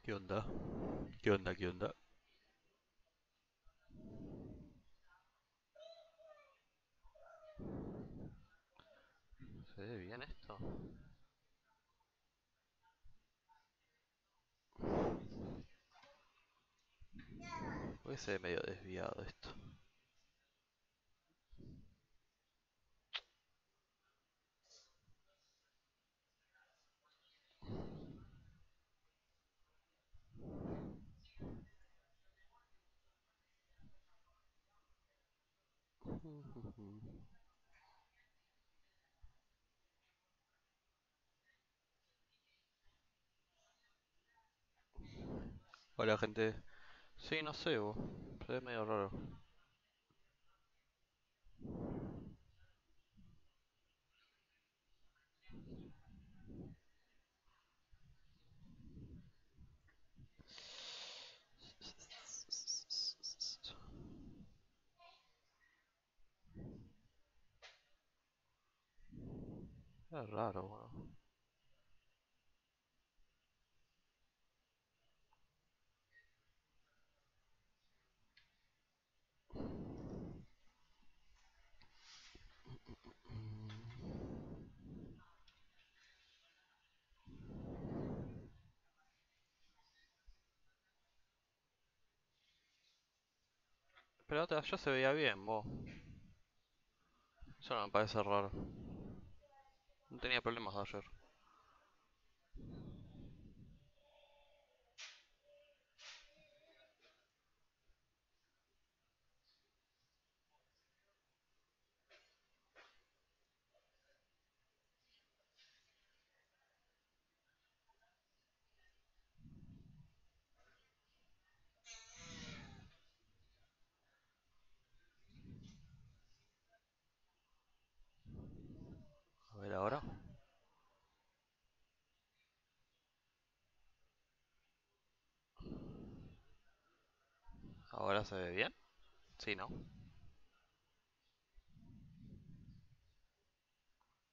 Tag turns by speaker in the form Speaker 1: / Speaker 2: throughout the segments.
Speaker 1: ¿Qué onda? ¿Qué onda? ¿Qué onda? ¿Se ve bien esto? Puede ser medio desviado esto. Hola gente. Sí, no sé, vos. Se ve medio raro. Es raro, bueno. Pero ya se veía bien, vos. Eso no me parece raro. No tenía problemas ayer. A ver ahora. ¿Ahora se ve bien? Sí, ¿no?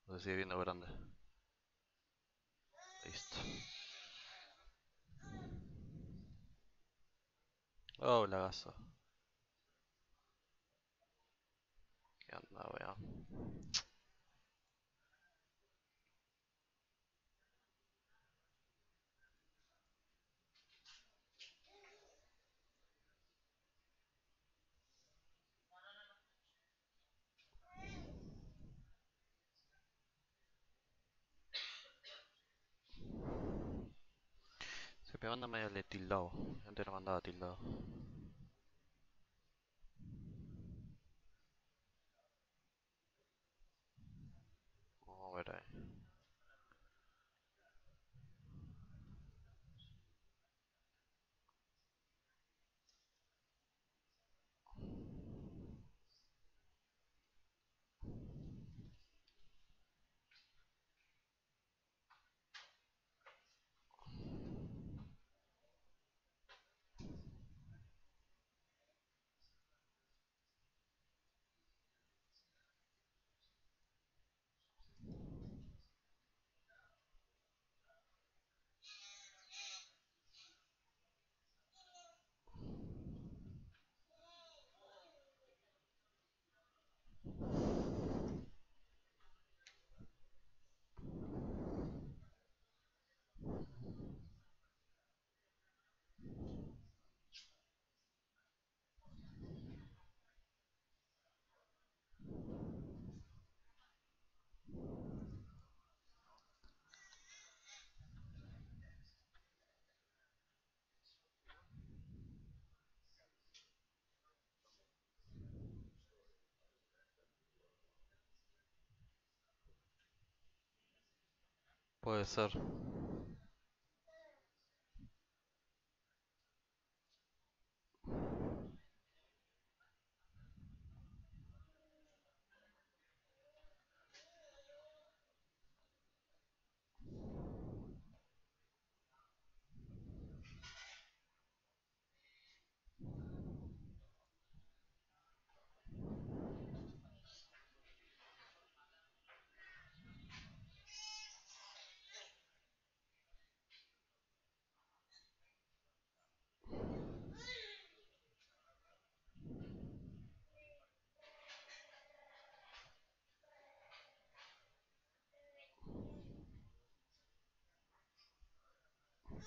Speaker 1: O se sigue viendo grande. Listo. Oh, la gasa. ¿Qué onda, weón? Se me manda medio de tildado. Antes no mandaba tildado. Vamos a ver ahí. Puede ser.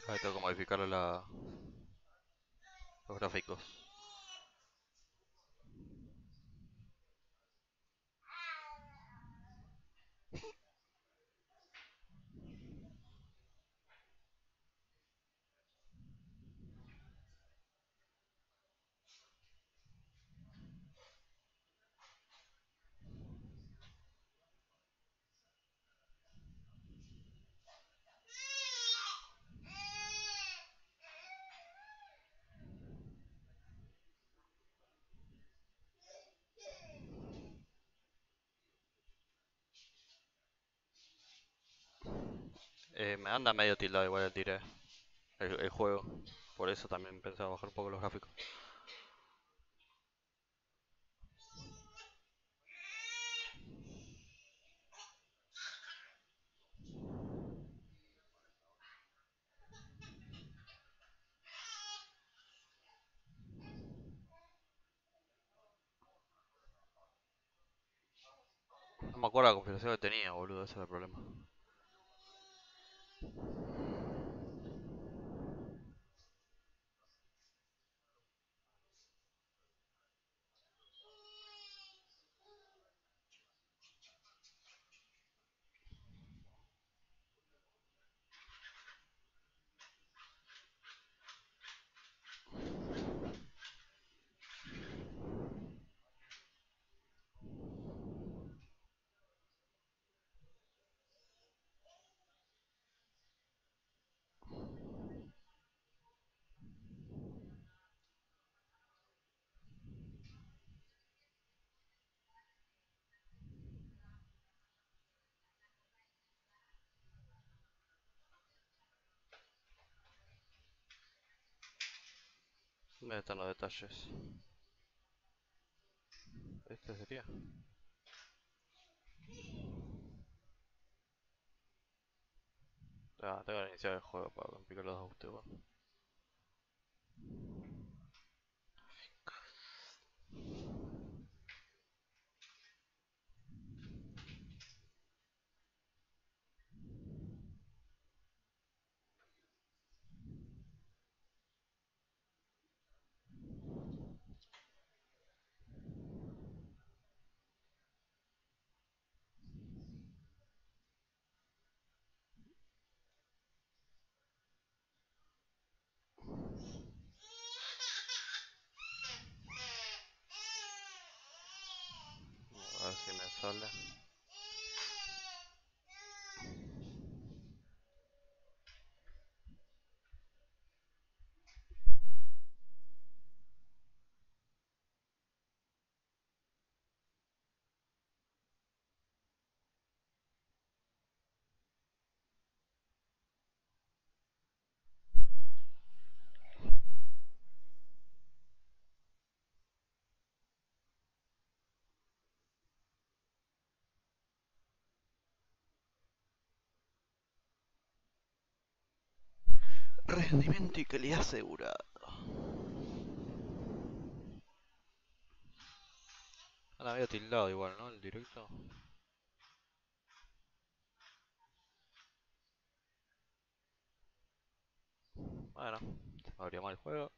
Speaker 1: Ahí tengo que modificar los gráficos. Me anda medio tildado igual el tiré, el juego. Por eso también pensaba bajar un poco los gráficos. No me acuerdo la configuración que tenía, boludo, ese era el problema. ¿Dónde están los detalles? Este sería. Ah, tengo que iniciar el juego para complicar los ajustes, bueno. A ver si me sale. Rendimiento y calidad asegurado. Anda medio tildado igual, ¿no? El directo. Bueno, se me abrió mal el juego.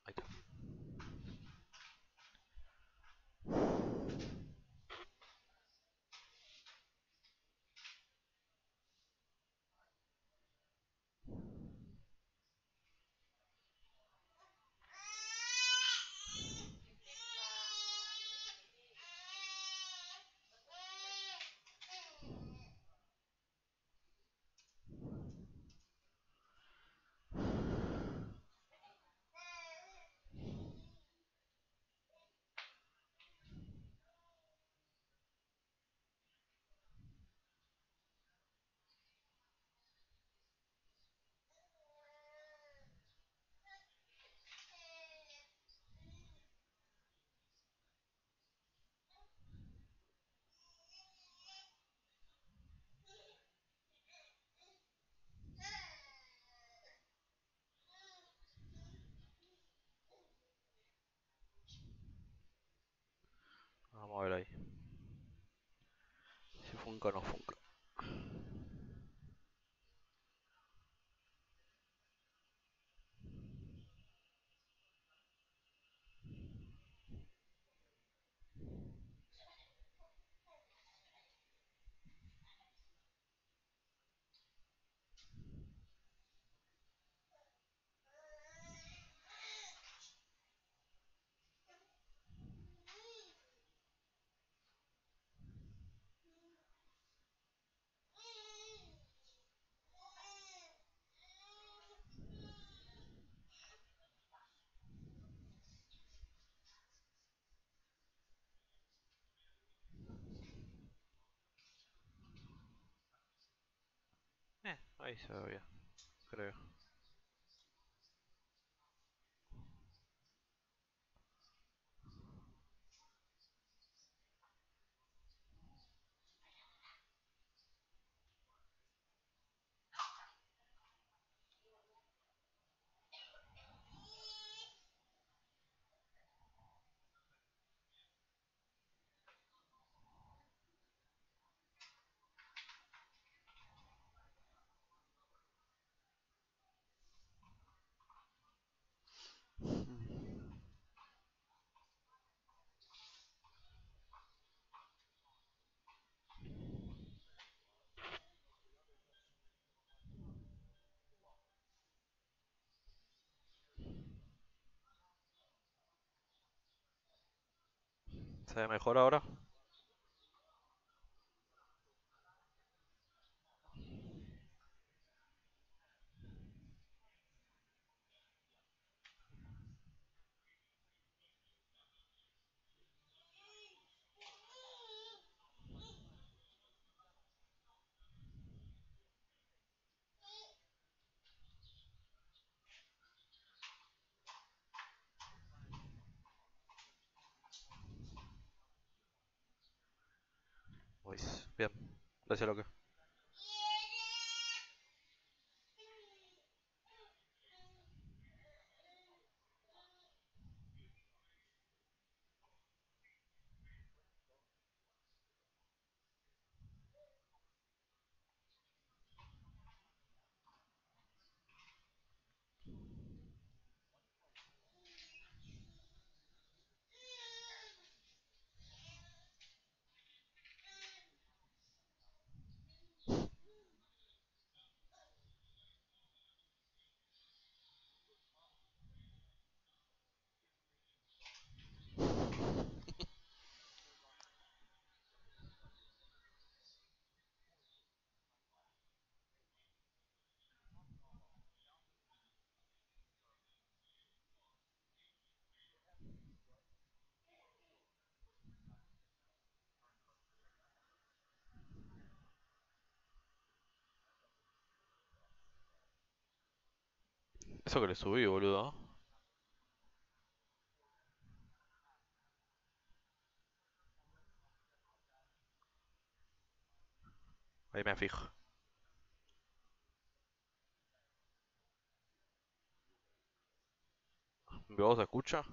Speaker 1: Ahí está. Vamos a ver ahí. Si funca o no funca. Ahí se ve bien, creo. ¿Se ve mejor ahora? Pues, bien. Gracias, loco. Eso que le subí, boludo. Ahí me fijo. ¿Mi voz se escucha?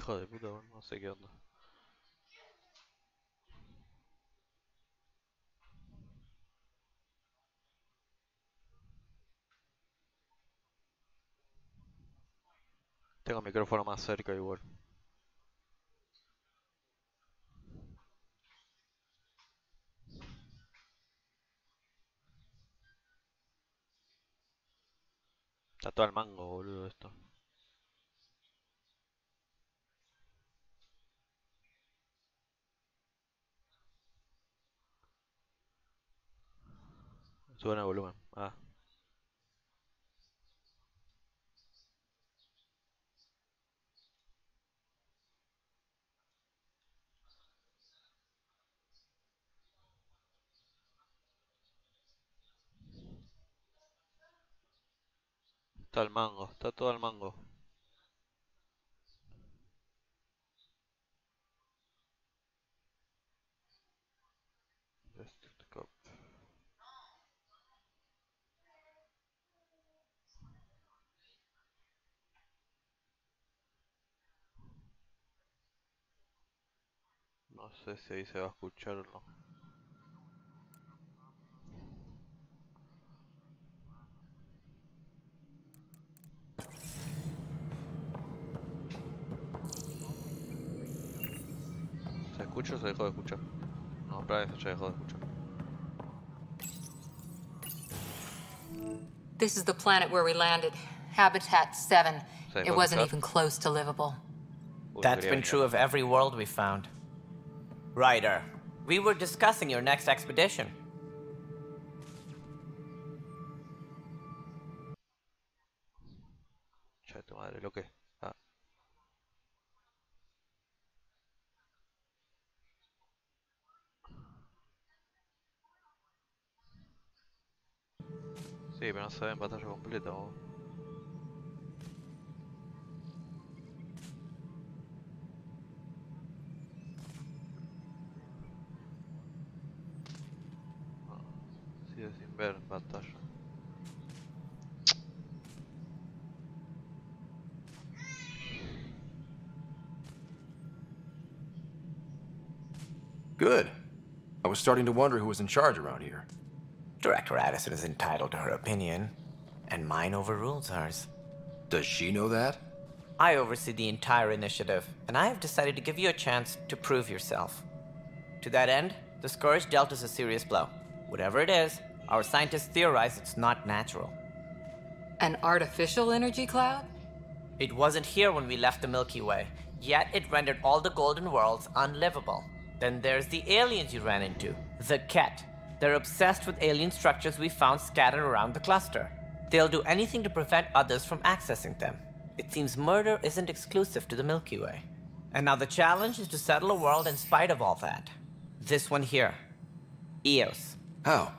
Speaker 1: hijo de puta, no sé qué onda. Tengo el micrófono más cerca igual. Está todo al mango, boludo, esto. Suben el volumen. Ah, está al mango, está todo al mango. Desktop. No sé si ahí se va a escuchar o no. ¿Se escucha o se dejó de escuchar? No, para eso se dejó de escuchar.
Speaker 2: This is the planet where we landed. Habitat 7.
Speaker 1: ¿Se dejó
Speaker 2: It
Speaker 1: de
Speaker 2: wasn't
Speaker 1: escuchar?
Speaker 2: even close to livable.
Speaker 1: Uy, no
Speaker 3: That's
Speaker 1: quería
Speaker 3: been
Speaker 1: venir
Speaker 3: true
Speaker 1: acá.
Speaker 3: of every world we found. Ryder, we were discussing your next expedition.
Speaker 1: Che, tu madre, lo que. Ah, sí, pero no se ve en pantalla completa, vos. No, sigue sin ver en pantalla.
Speaker 4: Good. I was starting to wonder who was in charge around here.
Speaker 3: Director Addison is entitled to her opinion, and mine overrules hers.
Speaker 4: Does she know that?
Speaker 3: I oversee the entire initiative, and I have decided to give you a chance to prove yourself. To that end, the Scourge dealt us a serious blow. Whatever it is, our scientists theorize it's not natural.
Speaker 2: An artificial energy cloud?
Speaker 3: It wasn't here when we left the Milky Way, yet it rendered all the golden worlds unlivable. Then there's the aliens you ran into, the Ket. They're obsessed with alien structures we found scattered around the cluster. They'll do anything to prevent others from accessing them. It seems murder isn't exclusive to the Milky Way. And now the challenge is to settle a world in spite of all that. This one here. Eos.
Speaker 4: How?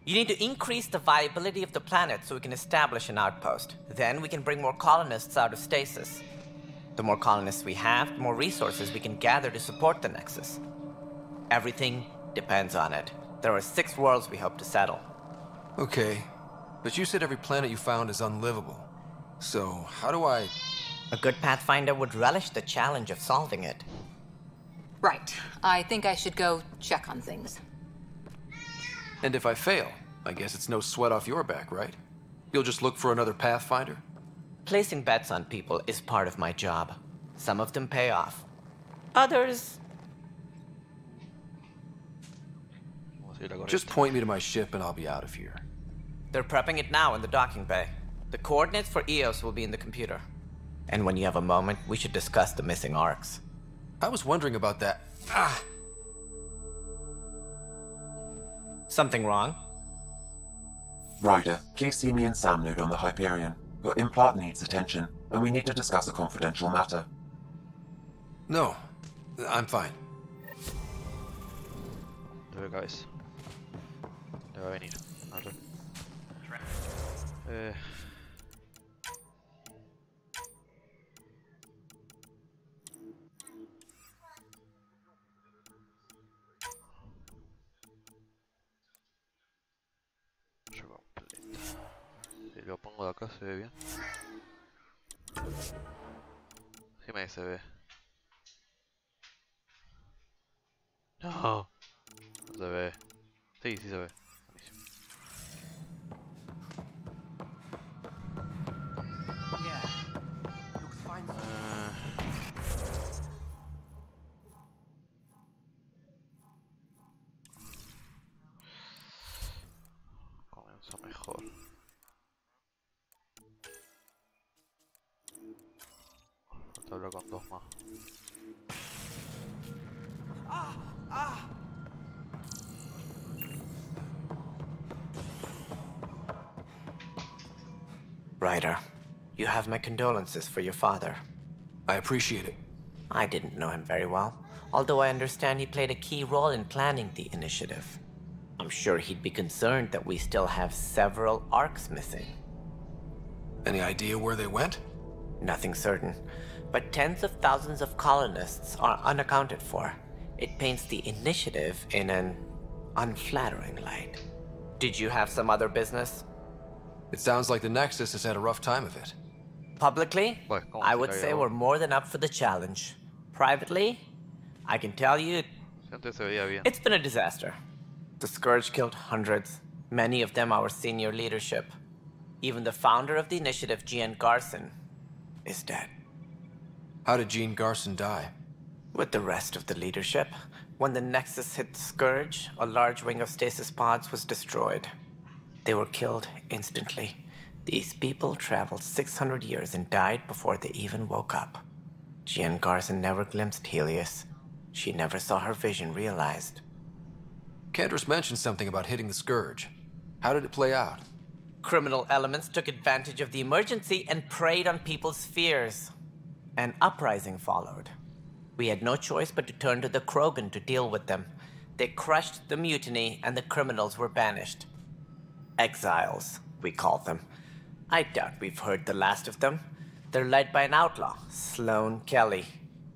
Speaker 3: You need to increase the viability of the planet so we can establish an outpost. Then we can bring more colonists out of stasis. The more colonists we have, the more resources we can gather to support the Nexus. Everything depends on it. There are 6 worlds we hope to settle.
Speaker 4: Okay. But you said every planet you found is unlivable. So, how do I...
Speaker 3: A good Pathfinder would relish the challenge of solving it.
Speaker 2: Right. I think I should go check on things.
Speaker 4: And if I fail, I guess it's no sweat off your back, right? You'll just look for another Pathfinder?
Speaker 3: Placing bets on people is part of my job. Some of them pay off. Others...
Speaker 1: Vamos a ir a correr.
Speaker 4: Just point me to my ship and I'll be out of here.
Speaker 3: They're prepping it now in the docking bay. The coordinates for Eos will be in the computer. And when you have a moment, we should discuss the missing arcs.
Speaker 4: I was wondering about that. Ah!
Speaker 3: Something wrong?
Speaker 5: Ryder, please see me and Sam node on the Hyperion. Your implant needs attention, and we need to discuss a confidential matter.
Speaker 4: No. I'm fine.
Speaker 1: Debe cabeza. Le va a venir. A ver. Yo completa. Si lo pongo de acá se ve bien. Dime que se ve. No. No se ve. Sí, sí se ve. Buenísimo. Comienza mejor. Falta hablar con dos más.
Speaker 3: Ryder, you have my condolences for your father.
Speaker 4: I appreciate it.
Speaker 3: I didn't know him very well, although I understand he played a key role in planning the initiative. I'm sure he'd be concerned that we still have several arcs missing.
Speaker 4: Any idea where they went?
Speaker 3: Nothing certain, but tens of thousands of colonists are unaccounted for. It paints the initiative in an unflattering light. Did you have some other business?
Speaker 4: It sounds like the Nexus has had a rough time of it.
Speaker 3: Publicly,
Speaker 1: Pues, ¿cómo
Speaker 3: I
Speaker 1: se
Speaker 3: would
Speaker 1: cayó?
Speaker 3: say we're more than up for the challenge. Privately, I can tell you
Speaker 1: Si antes se veía bien.
Speaker 3: it's been a disaster. The Scourge killed hundreds, many of them our senior leadership. Even the founder of the initiative, Gian Garson, is dead.
Speaker 4: How did Gene Garson die?
Speaker 3: With the rest of the leadership, when the Nexus hit the Scourge, a large wing of stasis pods was destroyed. They were killed instantly. These people traveled 600 years and died before they even woke up. Gian Garson never glimpsed Helios. She never saw her vision realized.
Speaker 4: Cantor's mentioned something about hitting the Scourge. How did it play out?
Speaker 3: Criminal elements took advantage of the emergency and preyed on people's fears. An uprising followed. We had no choice but to turn to the Krogan to deal with them. They crushed the mutiny and the criminals were banished. Exiles, we call them. I doubt we've heard the last of them. They're led by an outlaw, Sloane Kelly.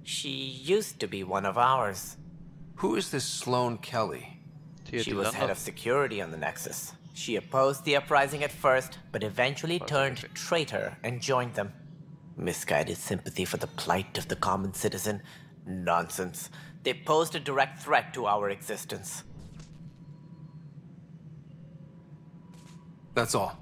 Speaker 3: She used to be one of ours.
Speaker 4: Who is this Sloane Kelly?
Speaker 1: Sigue
Speaker 3: She was
Speaker 1: tildando.
Speaker 3: head of security on the Nexus. She opposed the uprising at first, but eventually turned traitor and joined them. Misguided sympathy for the plight of the common citizen? Nonsense. They posed a direct threat to our existence.
Speaker 4: That's all.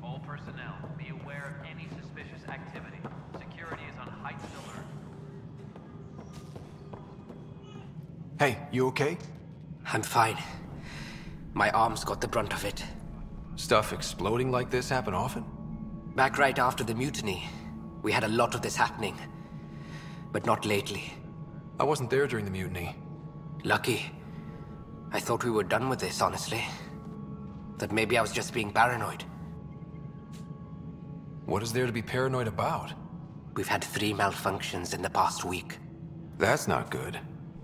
Speaker 6: All personnel, be aware of any suspicious activity. Security is on heightened alert.
Speaker 4: Hey, you okay?
Speaker 7: I'm fine. My arms got the brunt of it.
Speaker 4: Stuff exploding like this happen often?
Speaker 7: Back right after the mutiny, we had a lot of this happening. But not lately.
Speaker 4: I wasn't there during the mutiny.
Speaker 7: Lucky. I thought we were done with this, honestly. That maybe I was just being paranoid.
Speaker 4: What is there to be paranoid about?
Speaker 7: We've had 3 malfunctions in the past week.
Speaker 4: That's not good.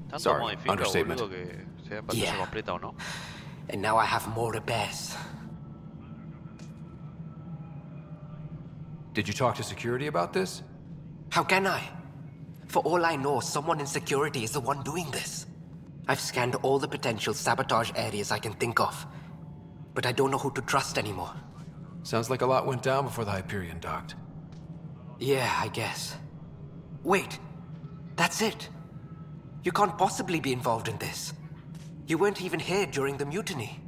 Speaker 1: Tanto
Speaker 4: Sorry,
Speaker 1: modifica,
Speaker 4: understatement.
Speaker 1: boludo, que sea pantalla
Speaker 7: Yeah.
Speaker 1: completa o no.
Speaker 7: And now I have more repairs.
Speaker 4: Did you talk to security about this?
Speaker 7: How can I? For all I know, someone in security is the one doing this. I've scanned all the potential sabotage areas I can think of. But I don't know who to trust anymore.
Speaker 4: Sounds like a lot went down before the Hyperion docked.
Speaker 7: Yeah, I guess. Wait, that's it. You can't possibly be involved in this. You weren't even here during the mutiny.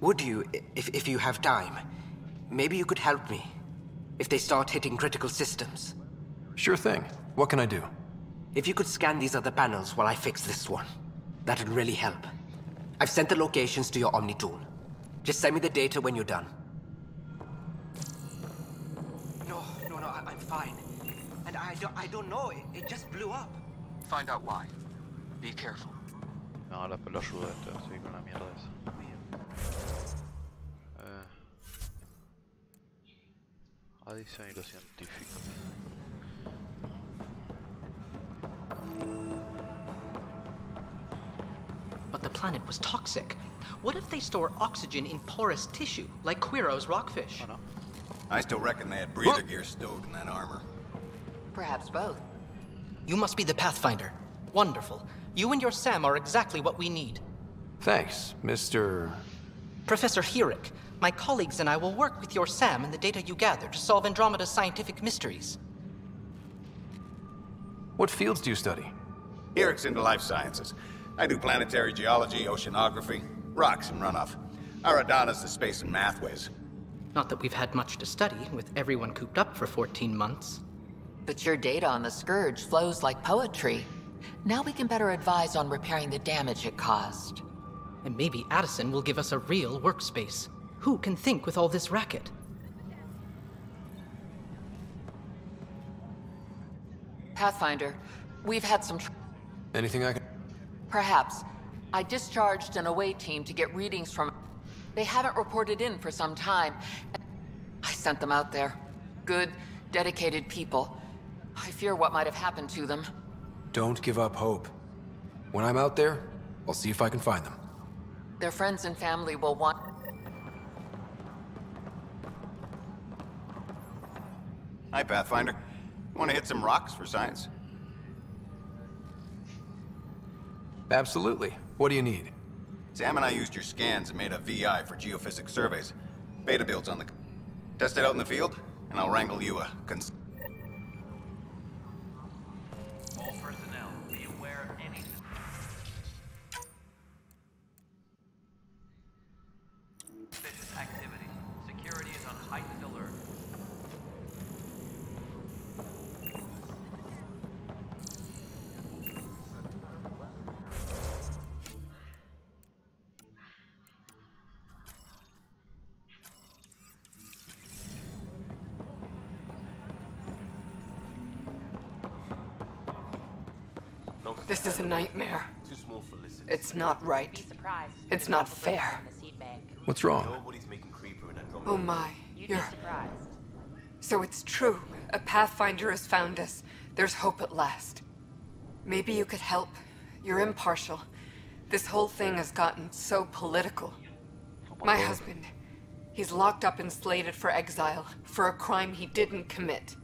Speaker 7: Would you, if you have time? Maybe you could help me. If they start hitting critical systems.
Speaker 4: Sure thing. What can I do?
Speaker 7: If you could scan these other panels while I fix this one, that'd really help. I've sent the locations to your Omni tool. Just send me the data when you're done. No, I'm fine. And I don't know, it just blew up.
Speaker 8: Find out why. Be careful.
Speaker 1: No, lo ayuda esto, estoy con la mierda esa. Adición y los científicos.
Speaker 9: But the planet was toxic. What if they store oxygen in porous tissue, like Quiro's rockfish?
Speaker 1: Oh, no.
Speaker 10: I still reckon they had breather gear stowed in that armor.
Speaker 2: Perhaps both.
Speaker 9: You must be the Pathfinder. Wonderful. You and your Sam are exactly what we need.
Speaker 4: Thanks, Mr.
Speaker 9: Professor Herrick, my colleagues and I will work with your Sam and the data you gather to solve Andromeda's scientific mysteries.
Speaker 4: What fields do you study?
Speaker 10: Herrick's into life sciences. I do planetary geology, oceanography, rocks and runoff. Aradana's the space and math whiz.
Speaker 9: Not that we've had much to study, with everyone cooped up for 14 months.
Speaker 2: But your data on the Scourge flows like poetry. Now we can better advise on repairing the damage it caused.
Speaker 9: And maybe Addison will give us a real workspace. Who can think with all this racket?
Speaker 2: Pathfinder, we've had some
Speaker 4: Anything I can...
Speaker 2: Perhaps. I discharged an away team to get readings from... They haven't reported in for some time. I sent them out there. Good, dedicated people. I fear what might have happened to them.
Speaker 4: Don't give up hope. When I'm out there, I'll see if I can find them.
Speaker 2: Their friends and family will want...
Speaker 10: Hi, Pathfinder. Want to hit some rocks for science?
Speaker 4: Absolutely. What do you need?
Speaker 10: Sam and I used your scans and made a VI for geophysics surveys. Beta builds on the... Test it out in the field, and I'll wrangle you a...
Speaker 6: All personnel, be aware of any suspicious activity. Security is on heightened alert.
Speaker 11: This is a nightmare. It's not right. It's not fair.
Speaker 4: What's wrong?
Speaker 11: Oh my, you're... So it's true. A Pathfinder has found us. There's hope at last. Maybe you could help. You're impartial. This whole thing has gotten so political. My husband, he's locked up and slated for exile for a crime he didn't commit.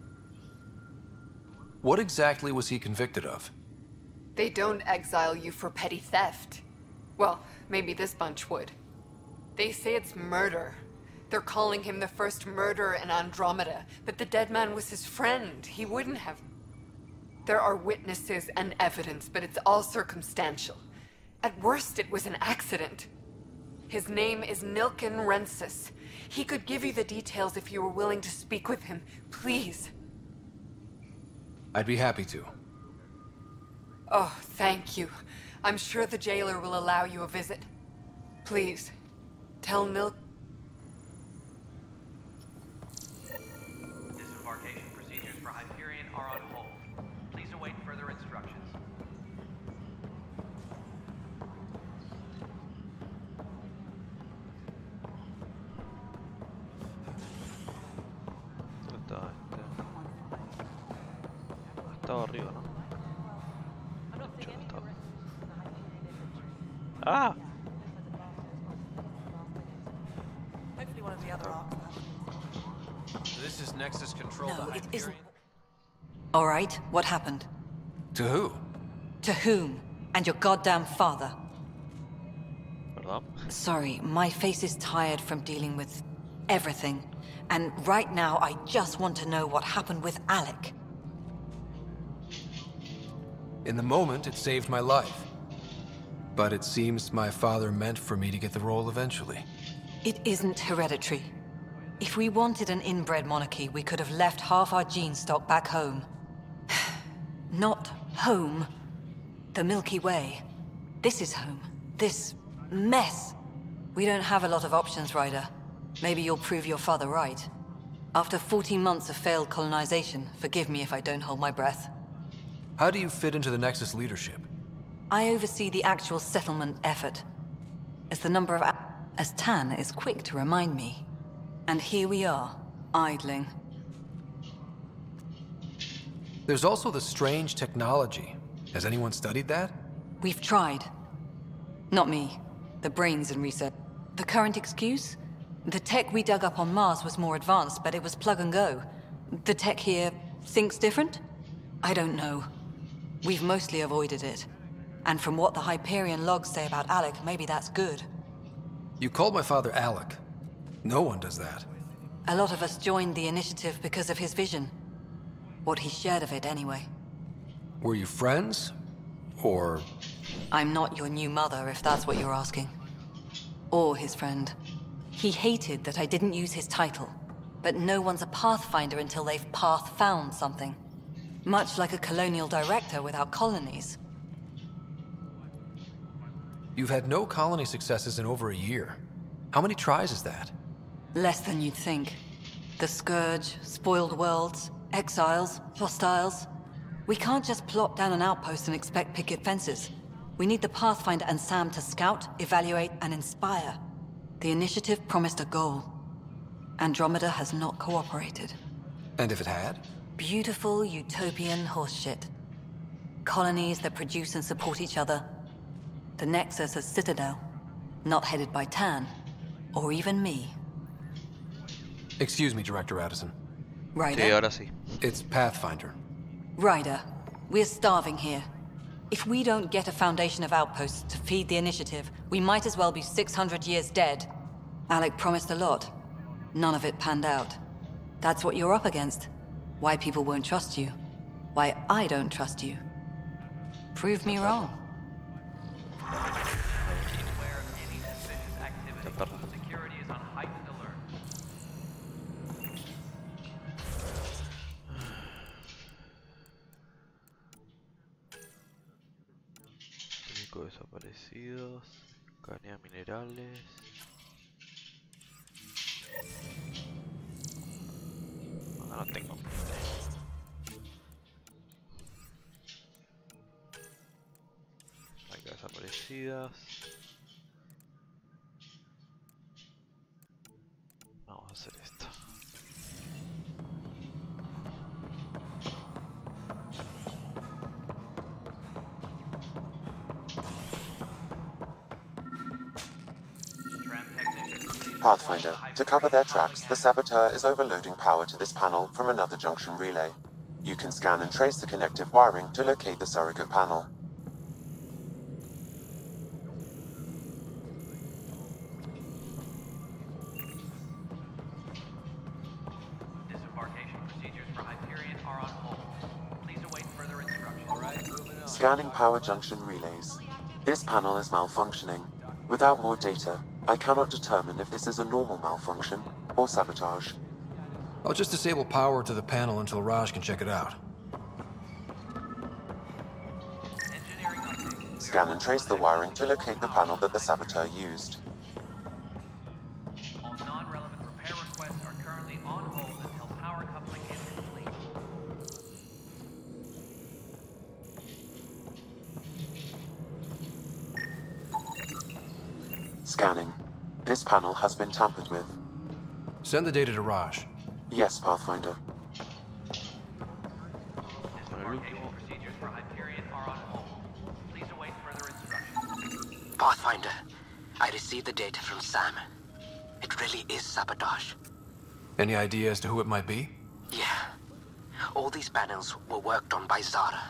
Speaker 4: What exactly was he convicted of?
Speaker 11: They don't exile you for petty theft. Well, maybe this bunch would. They say it's murder. They're calling him the first murderer in Andromeda, but the dead man was his friend. He wouldn't have... There are witnesses and evidence, but it's all circumstantial. At worst, it was an accident. His name is Nilken Rensis. He could give you the details if you were willing to speak with him. Please.
Speaker 4: I'd be happy to.
Speaker 11: Oh, thank you. I'm sure the jailer will allow you a visit. Please, tell Nil...
Speaker 6: Disembarkation procedures for Hyperion are on hold. Please await further instructions.
Speaker 1: Estaba arriba, ¿no? Ah!
Speaker 12: Hopefully one of the other arcs.
Speaker 13: This is Nexus Control.
Speaker 12: No, it isn't.
Speaker 14: All right, what happened?
Speaker 4: To who?
Speaker 14: To whom? And your goddamn father.
Speaker 1: ¿Verdad?
Speaker 14: Sorry, my face is tired from dealing with everything. And right now, I just want to know what happened with Alec.
Speaker 4: In the moment, it saved my life. But it seems my father meant for me to get the role eventually.
Speaker 14: It isn't hereditary. If we wanted an inbred monarchy, we could have left half our gene stock back home. Not home. The Milky Way. This is home. This mess. We don't have a lot of options, Ryder. Maybe you'll prove your father right. After 14 months of failed colonization, forgive me if I don't hold my breath.
Speaker 4: How do you fit into the Nexus leadership?
Speaker 14: I oversee the actual settlement effort. As the number of... as Tan is quick to remind me. And here we are, idling.
Speaker 4: There's also the strange technology. Has anyone studied that?
Speaker 14: We've tried. Not me. The brains in RISA. The current excuse? The tech we dug up on Mars was more advanced, but it was plug and go. The tech here thinks different? I don't know. We've mostly avoided it. And from what the Hyperion logs say about Alec, maybe that's good.
Speaker 4: You called my father Alec. No one does that.
Speaker 14: A lot of us joined the initiative because of his vision. What he shared of it, anyway.
Speaker 4: Were you friends? Or...
Speaker 14: I'm not your new mother, if that's what you're asking. Or his friend. He hated that I didn't use his title. But no one's a pathfinder until they've path-found something. Much like a colonial director without colonies.
Speaker 4: You've had no colony successes in over a year. How many tries is that?
Speaker 14: Less than you'd think. The Scourge, spoiled worlds, exiles, hostiles. We can't just plop down an outpost and expect picket fences. We need the Pathfinder and Sam to scout, evaluate, and inspire. The initiative promised a goal. Andromeda has not cooperated.
Speaker 4: And if it had?
Speaker 14: Beautiful utopian horseshit. Colonies that produce and support each other. The Nexus a citadel, not headed by Tan, or even me.
Speaker 4: Excuse me, Director Addison.
Speaker 14: Ryder?
Speaker 1: Sí, ahora sí.
Speaker 4: It's Pathfinder.
Speaker 14: Ryder, we're starving here. If we don't get a foundation of outposts to feed the initiative, we might as well be 600 years dead. Alec promised a lot. None of it panned out. That's what you're up against. Why people won't trust you. Why I don't trust you. Prove me wrong.
Speaker 6: Security is on heightened alert.
Speaker 1: Tráfico de desaparecidos. Canea minerales. No tengo. Acá desaparecidas. Vamos a hacer esto.
Speaker 5: Pathfinder, to cover their tracks, the saboteur is overloading power to this panel from another junction relay. You can scan and trace the connective wiring to locate the surrogate panel.
Speaker 6: Disembarkation procedures for Hyperion are on hold. Please await further instructions. All right, moving on.
Speaker 5: Scanning power junction relays. This panel is malfunctioning. Without more data, I cannot determine if this is a normal malfunction or sabotage.
Speaker 4: I'll just disable power to the panel until Raj can check it out.
Speaker 5: Scan and trace the wiring to locate the panel that the saboteur used.
Speaker 6: All non-relevant repair requests are currently on hold until power coupling is complete.
Speaker 5: Scanning. This panel has been tampered with.
Speaker 4: Send the data to Raj.
Speaker 5: Yes, Pathfinder.
Speaker 6: Disembarkation procedures for Hyperion are on hold. Please await further instructions.
Speaker 7: Pathfinder, I received the data from Sam. It really is sabotage.
Speaker 4: Any idea as to who it might be?
Speaker 7: Yeah. All these panels were worked on by Zara.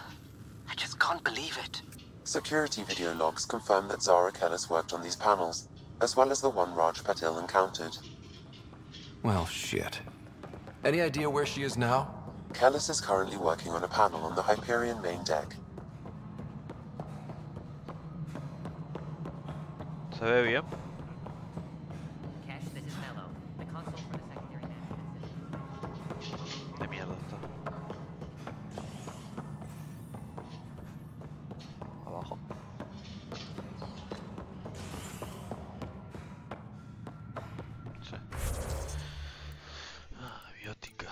Speaker 7: I just can't believe it.
Speaker 5: Security video logs confirm that Zara Kellis worked on these panels, as well as the one Raj Patil encountered.
Speaker 4: Well, shit. Any idea where she is now?
Speaker 5: Kellis is currently working on a panel on the Hyperion main deck.
Speaker 1: ¿Se ve bien?
Speaker 3: Cash, this is Mello. The console for the secondary management system.
Speaker 1: De mierda está. Abajo. Sí. Ah, biótica.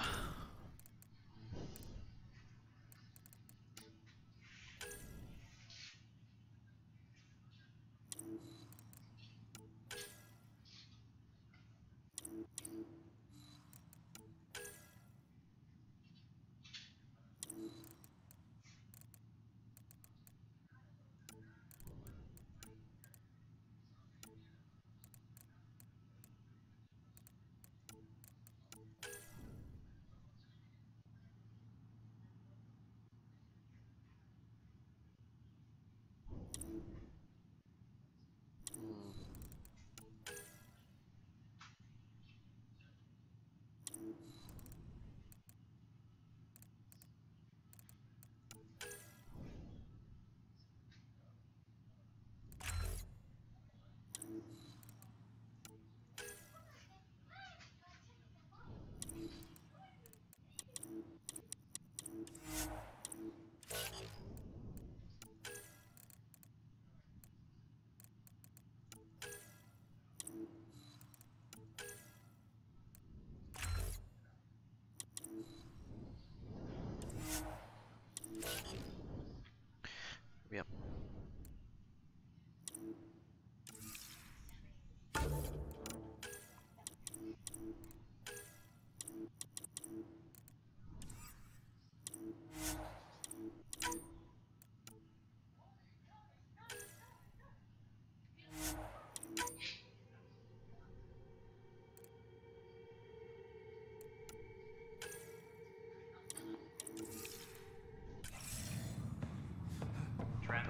Speaker 1: Bien.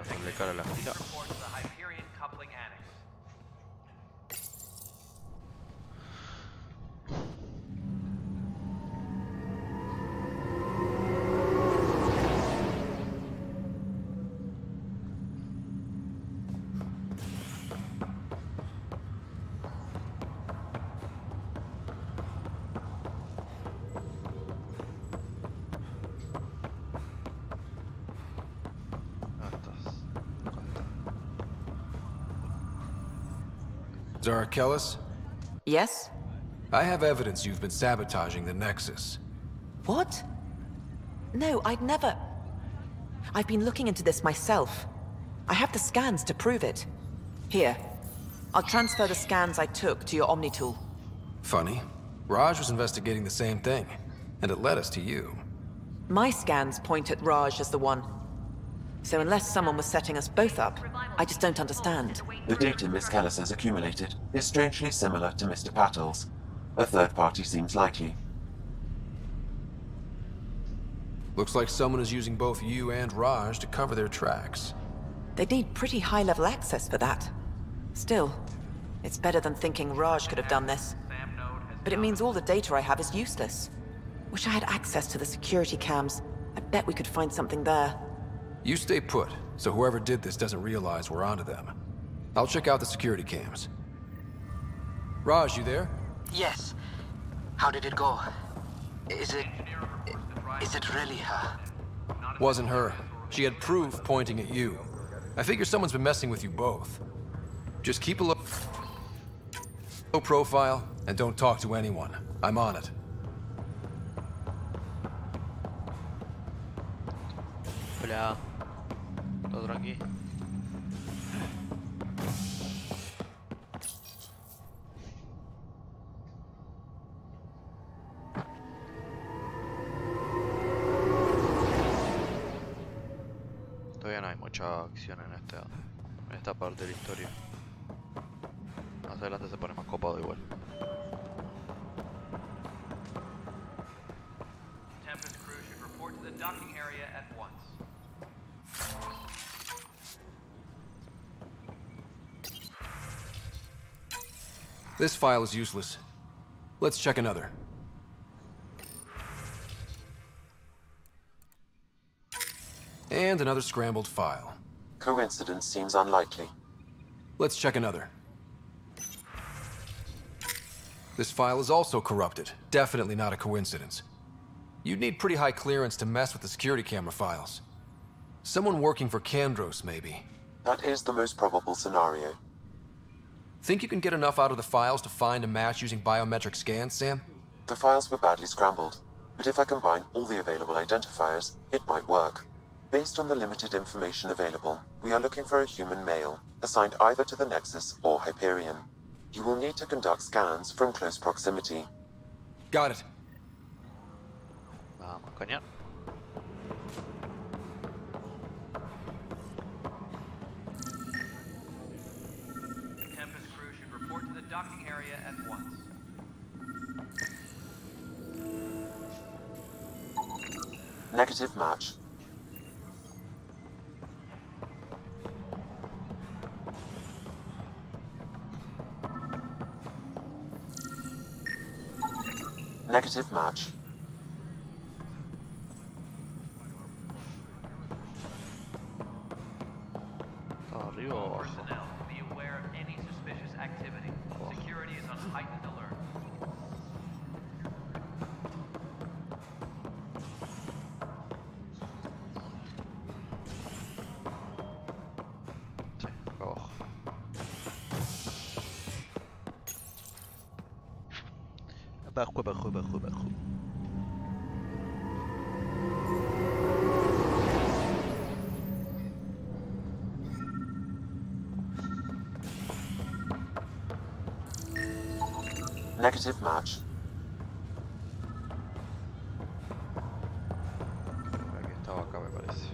Speaker 1: Darle cara a la fila.
Speaker 6: Report to the Hyperion Coupling Annex.
Speaker 4: Zarakelis?
Speaker 15: Yes?
Speaker 4: I have evidence you've been sabotaging the Nexus.
Speaker 15: What? No, I'd never... I've been looking into this myself. I have the scans to prove it. Here. I'll transfer the scans I took to your Omni tool.
Speaker 4: Funny. Raj was investigating the same thing, and it led us to you.
Speaker 15: My scans point at Raj as the one. So unless someone was setting us both up, I just don't understand.
Speaker 5: The data Miss Kellis has accumulated is strangely similar to Mr. Patel's. A third party seems likely.
Speaker 4: Looks like someone is using both you and Raj to cover their tracks.
Speaker 15: They'd need pretty high-level access for that. Still, it's better than thinking Raj could have done this. But it means all the data I have is useless. Wish I had access to the security cams. I bet we could find something there.
Speaker 4: You stay put, so whoever did this doesn't realize we're onto them. I'll check out the security cams. Raj, you there?
Speaker 7: Yes. How did it go? Is it really her?
Speaker 4: Wasn't her. She had proof pointing at you. I figure someone's been messing with you both. Just keep a low profile and don't talk to anyone. I'm on it.
Speaker 1: Hola. ¿Todo tranqui? Todavía no hay mucha acción en esta parte de la historia. Más adelante se pone más copado igual.
Speaker 6: Tempest crew should report to the docking area at once.
Speaker 4: This file is useless. Let's check another. And another scrambled file.
Speaker 5: Coincidence seems unlikely.
Speaker 4: Let's check another. This file is also corrupted. Definitely not a coincidence. You'd need pretty high clearance to mess with the security camera files. Someone working for Kandros, maybe.
Speaker 5: That is the most probable scenario.
Speaker 4: Think you can get enough out of the files to find a match using biometric scans, Sam?
Speaker 5: The files were badly scrambled, but if I combine all the available identifiers, it might work. Based on the limited information available, we are looking for a human male, assigned either to the Nexus or Hyperion. You will need to conduct scans from close proximity.
Speaker 4: Got it.
Speaker 1: Vamos, coño.
Speaker 6: Tempest crew should report to the docking area at once.
Speaker 5: Negative match. Negative match.
Speaker 6: Personnel, be aware of any suspicious activity. Security is on heightened alert.
Speaker 1: Sí, abajo. Abajo.
Speaker 5: Negative match.
Speaker 1: Aquí estaba acá, me parece.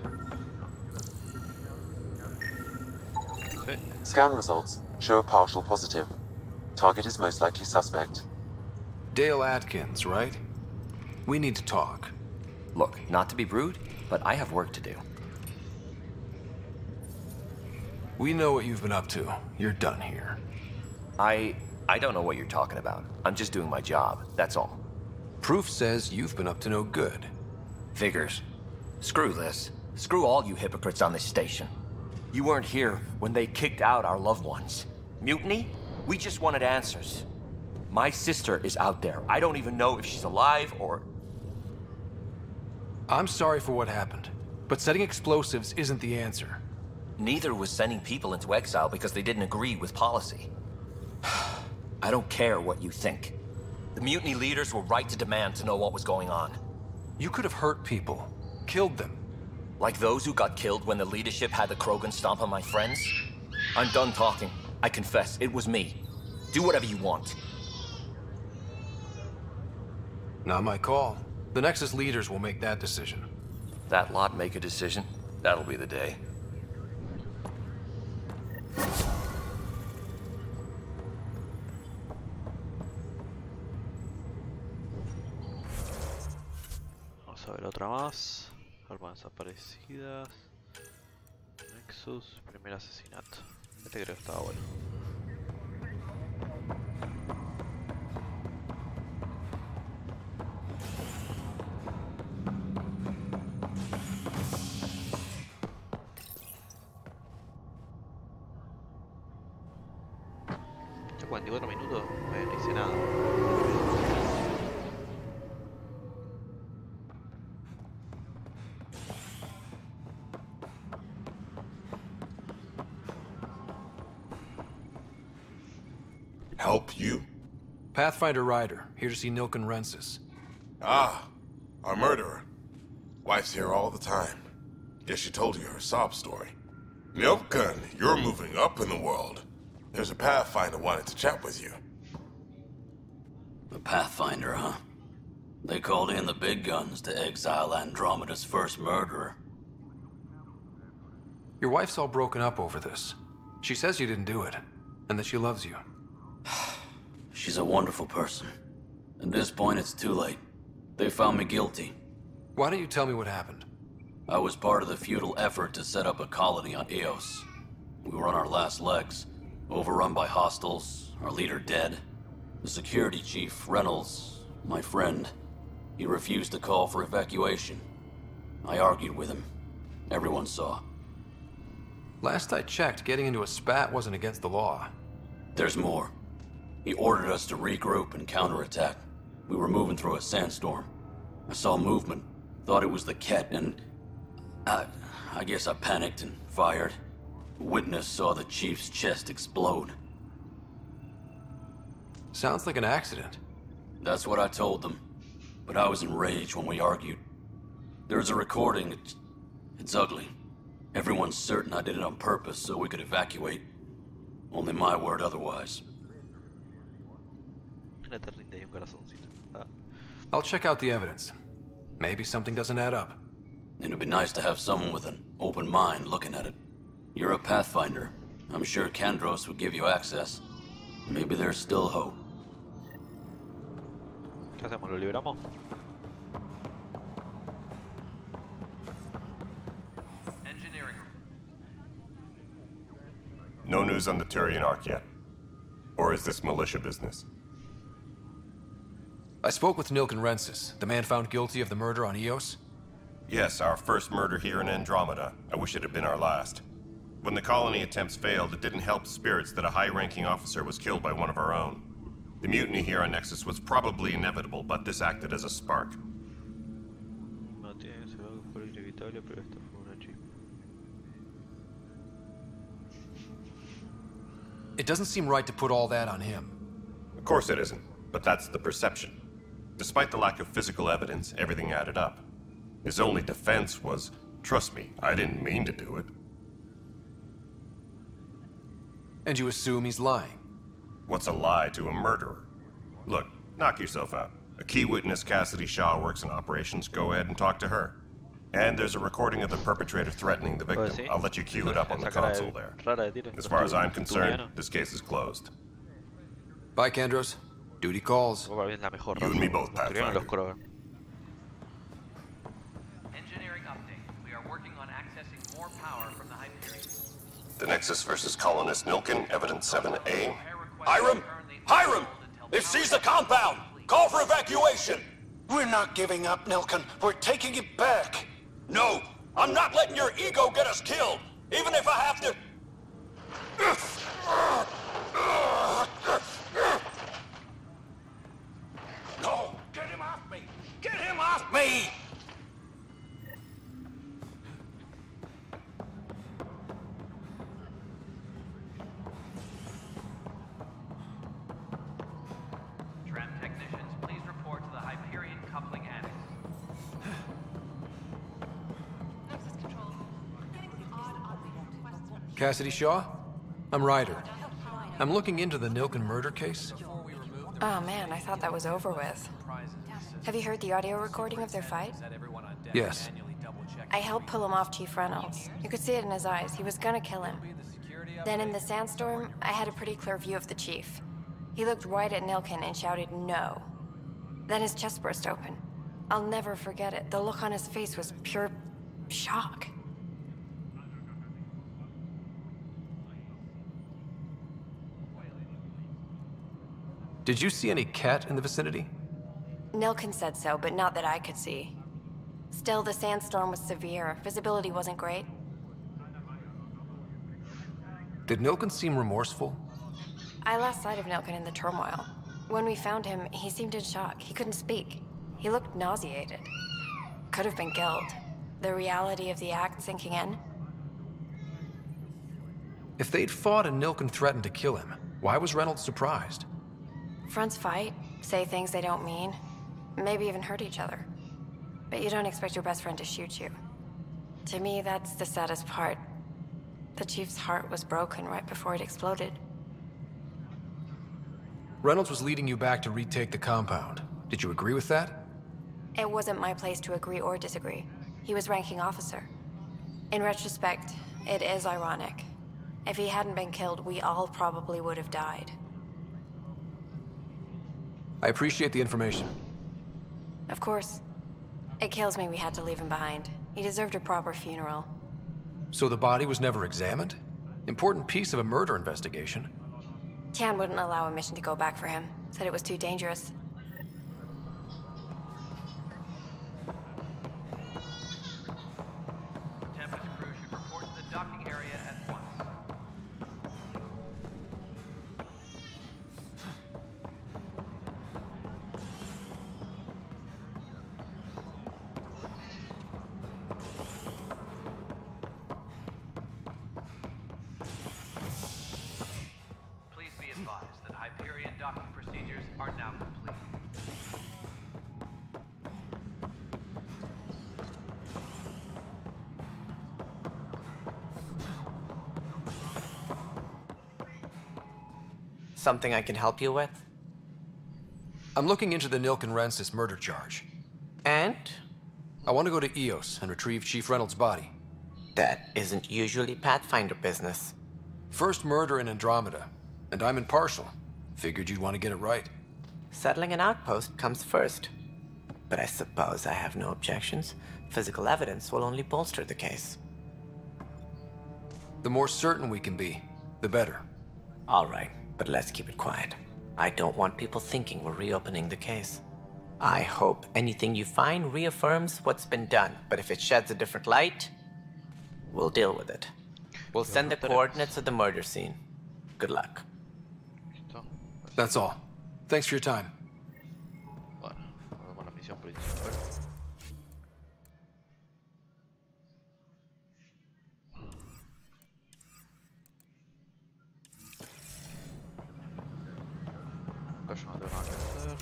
Speaker 1: Sí.
Speaker 5: Scan results show a partial positive. Target is most likely suspect.
Speaker 4: Dale Atkins, right? We need to talk.
Speaker 16: Look, not to be rude, but I have work to do.
Speaker 4: We know what you've been up to. You're done here.
Speaker 16: I don't know what you're talking about. I'm just doing my job, that's all.
Speaker 4: Proof says you've been up to no good.
Speaker 16: Figures. Screw this. Screw all you hypocrites on this station. You weren't here when they kicked out our loved ones. Mutiny? We just wanted answers. My sister is out there. I don't even know if she's alive or...
Speaker 4: I'm sorry for what happened, but setting explosives isn't the answer.
Speaker 16: Neither was sending people into exile because they didn't agree with policy. I don't care what you think. The mutiny leaders were right to demand to know what was going on.
Speaker 4: You could have hurt people, killed them.
Speaker 16: Like those who got killed when the leadership had the Krogan stomp on my friends? I'm done talking. I confess, it was me. Do whatever you want.
Speaker 4: Not my call. The Nexus leaders will make that decision.
Speaker 16: That lot make a decision? That'll be the day.
Speaker 1: Vamos a ver otra más. Armas desaparecidas. Nexus, primer asesinato. Este creo que estaba bueno. Ya 44 minutos, no hice nada.
Speaker 17: Help you?
Speaker 4: Pathfinder Ryder, here to see Nilken Rensis.
Speaker 17: Ah, our murderer. Wife's here all the time. Guess she told you her sob story. Nilken, you're moving up in the world. There's a Pathfinder wanted to chat with you.
Speaker 18: The Pathfinder, huh? They called in the big guns to exile Andromeda's first murderer.
Speaker 4: Your wife's all broken up over this. She says you didn't do it, and that she loves you.
Speaker 18: She's a wonderful person. At this point, it's too late. They found me guilty.
Speaker 4: Why don't you tell me what happened?
Speaker 18: I was part of the futile effort to set up a colony on Eos. We were on our last legs, overrun by hostiles, our leader dead. The security chief, Reynolds, my friend, he refused to call for evacuation. I argued with him. Everyone saw.
Speaker 4: Last I checked, getting into a spat wasn't against the law.
Speaker 18: There's more. He ordered us to regroup and counterattack. We were moving through a sandstorm. I saw movement, thought it was the Ket, and... I guess I panicked and fired. A witness saw the chief's chest explode.
Speaker 4: Sounds like an accident.
Speaker 18: That's what I told them. But I was enraged when we argued. There's a recording. It's ugly. Everyone's certain I did it on purpose so we could evacuate. Only my word otherwise.
Speaker 4: I'll check out the evidence. Maybe something doesn't add up.
Speaker 18: It'd be nice to have someone with an open mind looking at it. You're a Pathfinder. I'm sure Kandros would give you access. Maybe there's still hope.
Speaker 1: ¿Qué hacemos? ¿Lo liberamos?
Speaker 6: Engineering.
Speaker 17: No news on the Turian Ark yet. Or is this militia business?
Speaker 4: I spoke with Nilken Rensis, the man found guilty of the murder on Eos.
Speaker 17: Yes, our first murder here in Andromeda. I wish it had been our last. When the colony attempts failed, it didn't help spirits that a high-ranking officer was killed by one of our own. The mutiny here on Nexus was probably inevitable, but this acted as a spark.
Speaker 4: It doesn't seem right to put all that on him.
Speaker 17: Of course it isn't, but that's the perception. Despite the lack of physical evidence, everything added up. His only defense was, trust me, I didn't mean to do it.
Speaker 4: And you assume he's lying?
Speaker 17: What's a lie to a murderer? Look, knock yourself out. A key witness, Cassidy Shaw, works in operations. Go ahead and talk to her. And there's a recording of the perpetrator threatening the victim. I'll let you cue it up on the console there. As far as I'm concerned, this case is closed.
Speaker 4: Bye, Kandros. Duty calls.
Speaker 17: You and me both, Pathfinder.
Speaker 6: Engineering update. We are working on accessing more power from the Hyperion.
Speaker 17: The Nexus versus colonist Nilkin, evidence 7A.
Speaker 10: Hiram! Hiram! They've seized the compound! Call for evacuation!
Speaker 19: We're not giving up, Nilkin. We're taking it back.
Speaker 10: No! I'm not letting your ego get us killed! Even if I have to... No! Get him off me! Get him off me!
Speaker 6: Tram technicians, please report to the Hyperion coupling annex.
Speaker 4: Cassidy Shaw? I'm Ryder. I'm looking into the Nilkin murder case.
Speaker 20: Oh man, I thought that was over with. Have you heard the audio recording of their fight?
Speaker 4: Yes.
Speaker 20: I helped pull him off Chief Reynolds. You could see it in his eyes. He was gonna kill him. Then in the sandstorm, I had a pretty clear view of the chief. He looked right at Nilkin and shouted, "No." Then his chest burst open. I'll never forget it. The look on his face was pure shock.
Speaker 4: Did you see any cat in the vicinity?
Speaker 20: Nilkin said so, but not that I could see. Still, the sandstorm was severe. Visibility wasn't great.
Speaker 4: Did Nilkin seem remorseful?
Speaker 20: I lost sight of Nilkin in the turmoil. When we found him, he seemed in shock. He couldn't speak. He looked nauseated. Could have been guilt. The reality of the act sinking in.
Speaker 4: If they'd fought and Nilkin threatened to kill him, why was Reynolds surprised?
Speaker 20: Fronts fight, say things they don't mean, maybe even hurt each other. But you don't expect your best friend to shoot you. To me, that's the saddest part. The chief's heart was broken right before it exploded.
Speaker 4: Reynolds was leading you back to retake the compound. Did you agree with that?
Speaker 20: It wasn't my place to agree or disagree. He was ranking officer. In retrospect, it is ironic. If he hadn't been killed, we all probably would have died.
Speaker 4: I appreciate the information.
Speaker 20: Of course. It kills me we had to leave him behind. He deserved a proper funeral.
Speaker 4: So the body was never examined? Important piece of a murder investigation.
Speaker 20: Tian wouldn't allow a mission to go back for him. Said it was too dangerous.
Speaker 6: Tempest crew should report to the docking area at once. Please be advised that Hyperion docking procedures are now complete.
Speaker 3: Something I can help you with?
Speaker 4: I'm looking into the Nilkin Rensis murder charge.
Speaker 3: And?
Speaker 4: I want to go to EOS and retrieve Chief Reynolds' body.
Speaker 3: That isn't usually Pathfinder business.
Speaker 4: First murder in Andromeda, and I'm impartial. Figured you'd want to get it right.
Speaker 3: Settling an outpost comes first. But I suppose I have no objections. Physical evidence will only bolster the case.
Speaker 4: The more certain we can be, the better.
Speaker 3: All right, but let's keep it quiet. I don't want people thinking we're reopening the case. I hope anything you find reaffirms what's been done, but if it sheds a different light, we'll deal with it. We'll send the coordinates of the murder scene. Good luck.
Speaker 4: That's all. Thanks for your time.
Speaker 1: Bueno, vamos a la misión principal. Acá yo no tengo nada que hacer.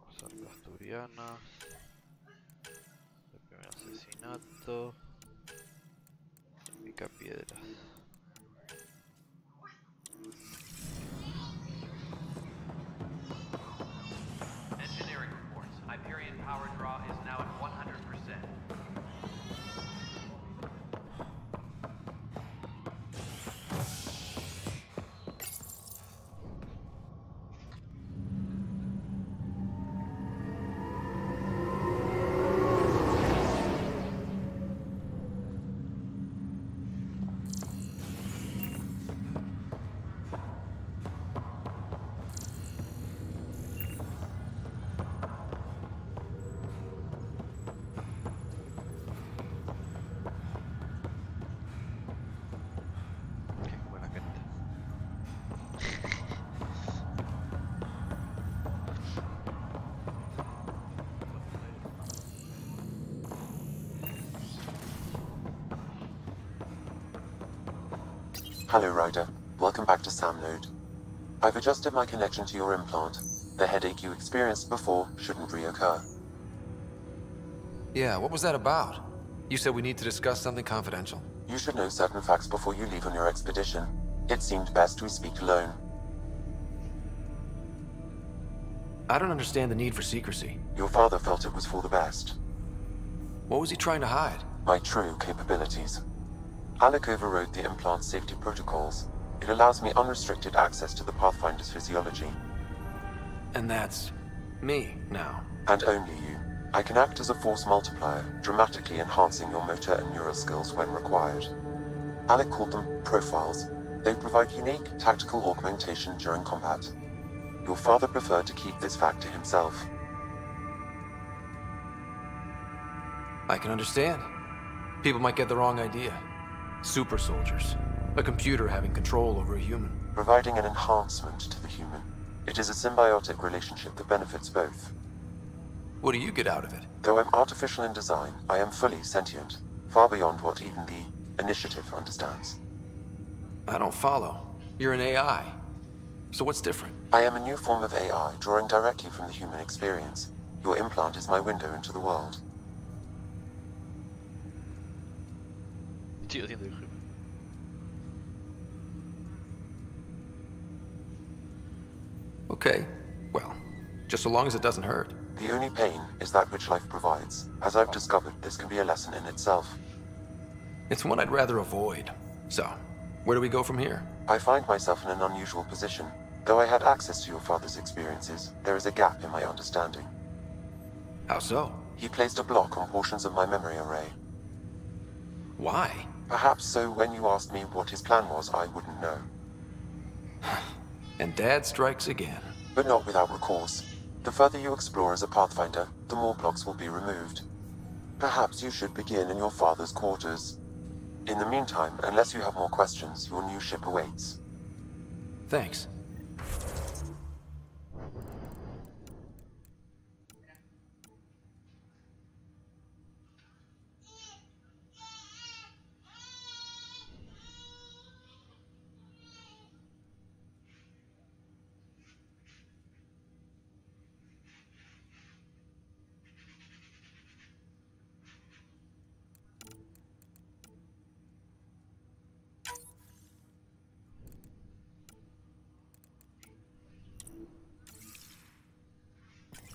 Speaker 1: Cosas asturianas. El primer asesinato. Pica piedras.
Speaker 5: Hello, Ryder. Welcome back to Sam Node. I've adjusted my connection to your implant. The headache you experienced before shouldn't reoccur.
Speaker 4: Yeah, what was that about? You said we need to discuss something confidential.
Speaker 5: You should know certain facts before you leave on your expedition. It seemed best we speak alone.
Speaker 4: I don't understand the need for secrecy.
Speaker 5: Your father felt it was for the best.
Speaker 4: What was he trying to hide?
Speaker 5: My true capabilities. Alec overrode the implant's safety protocols. It allows me unrestricted access to the Pathfinder's physiology.
Speaker 4: And that's me now.
Speaker 5: And only you. I can act as a force multiplier, dramatically enhancing your motor and neural skills when required. Alec called them profiles. They provide unique tactical augmentation during combat. Your father preferred to keep this fact to himself.
Speaker 4: I can understand. People might get the wrong idea. Super soldiers. A computer having control over a human.
Speaker 5: Providing an enhancement to the human. It is a symbiotic relationship that benefits both.
Speaker 4: What do you get out of it?
Speaker 5: Though I'm artificial in design, I am fully sentient. Far beyond what even the Initiative understands.
Speaker 4: I don't follow. You're an AI. So what's different?
Speaker 5: I am a new form of AI, drawing directly from the human experience. Your implant is my window into the world.
Speaker 4: Okay, well, just so long as it doesn't hurt.
Speaker 5: The only pain is that which life provides. As I've discovered, this can be a lesson in itself.
Speaker 4: It's one I'd rather avoid. So, where do we go from here?
Speaker 5: I find myself in an unusual position. Though I had access to your father's experiences, there is a gap in my understanding.
Speaker 4: How so?
Speaker 5: He placed a block on portions of my memory array.
Speaker 4: Why?
Speaker 5: Perhaps so when you asked me what his plan was, I wouldn't know.
Speaker 4: And Dad strikes again.
Speaker 5: But not without recourse. The further you explore as a Pathfinder, the more blocks will be removed. Perhaps you should begin in your father's quarters. In the meantime, unless you have more questions, your new ship awaits.
Speaker 4: Thanks.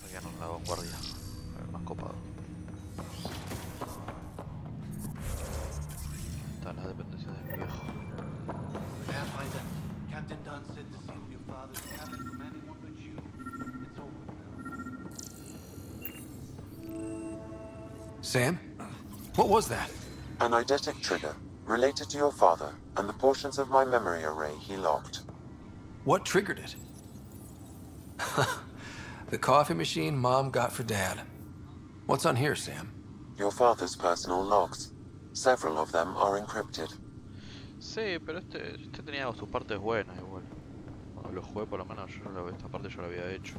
Speaker 1: Habían una vanguardia. Más copado. Están las dependencias de mi viejo.
Speaker 21: Pathfinder, Captain Dunn said to see your father's cabin from anyone but you. It's over.
Speaker 4: Sam? What was that?
Speaker 5: An eidetic trigger, related to your father, and the portions of my memory array he locked.
Speaker 4: What triggered it? The coffee machine Mom got for Dad. What's on here, Sam?
Speaker 5: Your father's personal logs. Several of them are encrypted.
Speaker 1: Sí, pero este tenía sus partes buenas igual. Cuando lo jugué por lo menos esta parte yo la había hecho.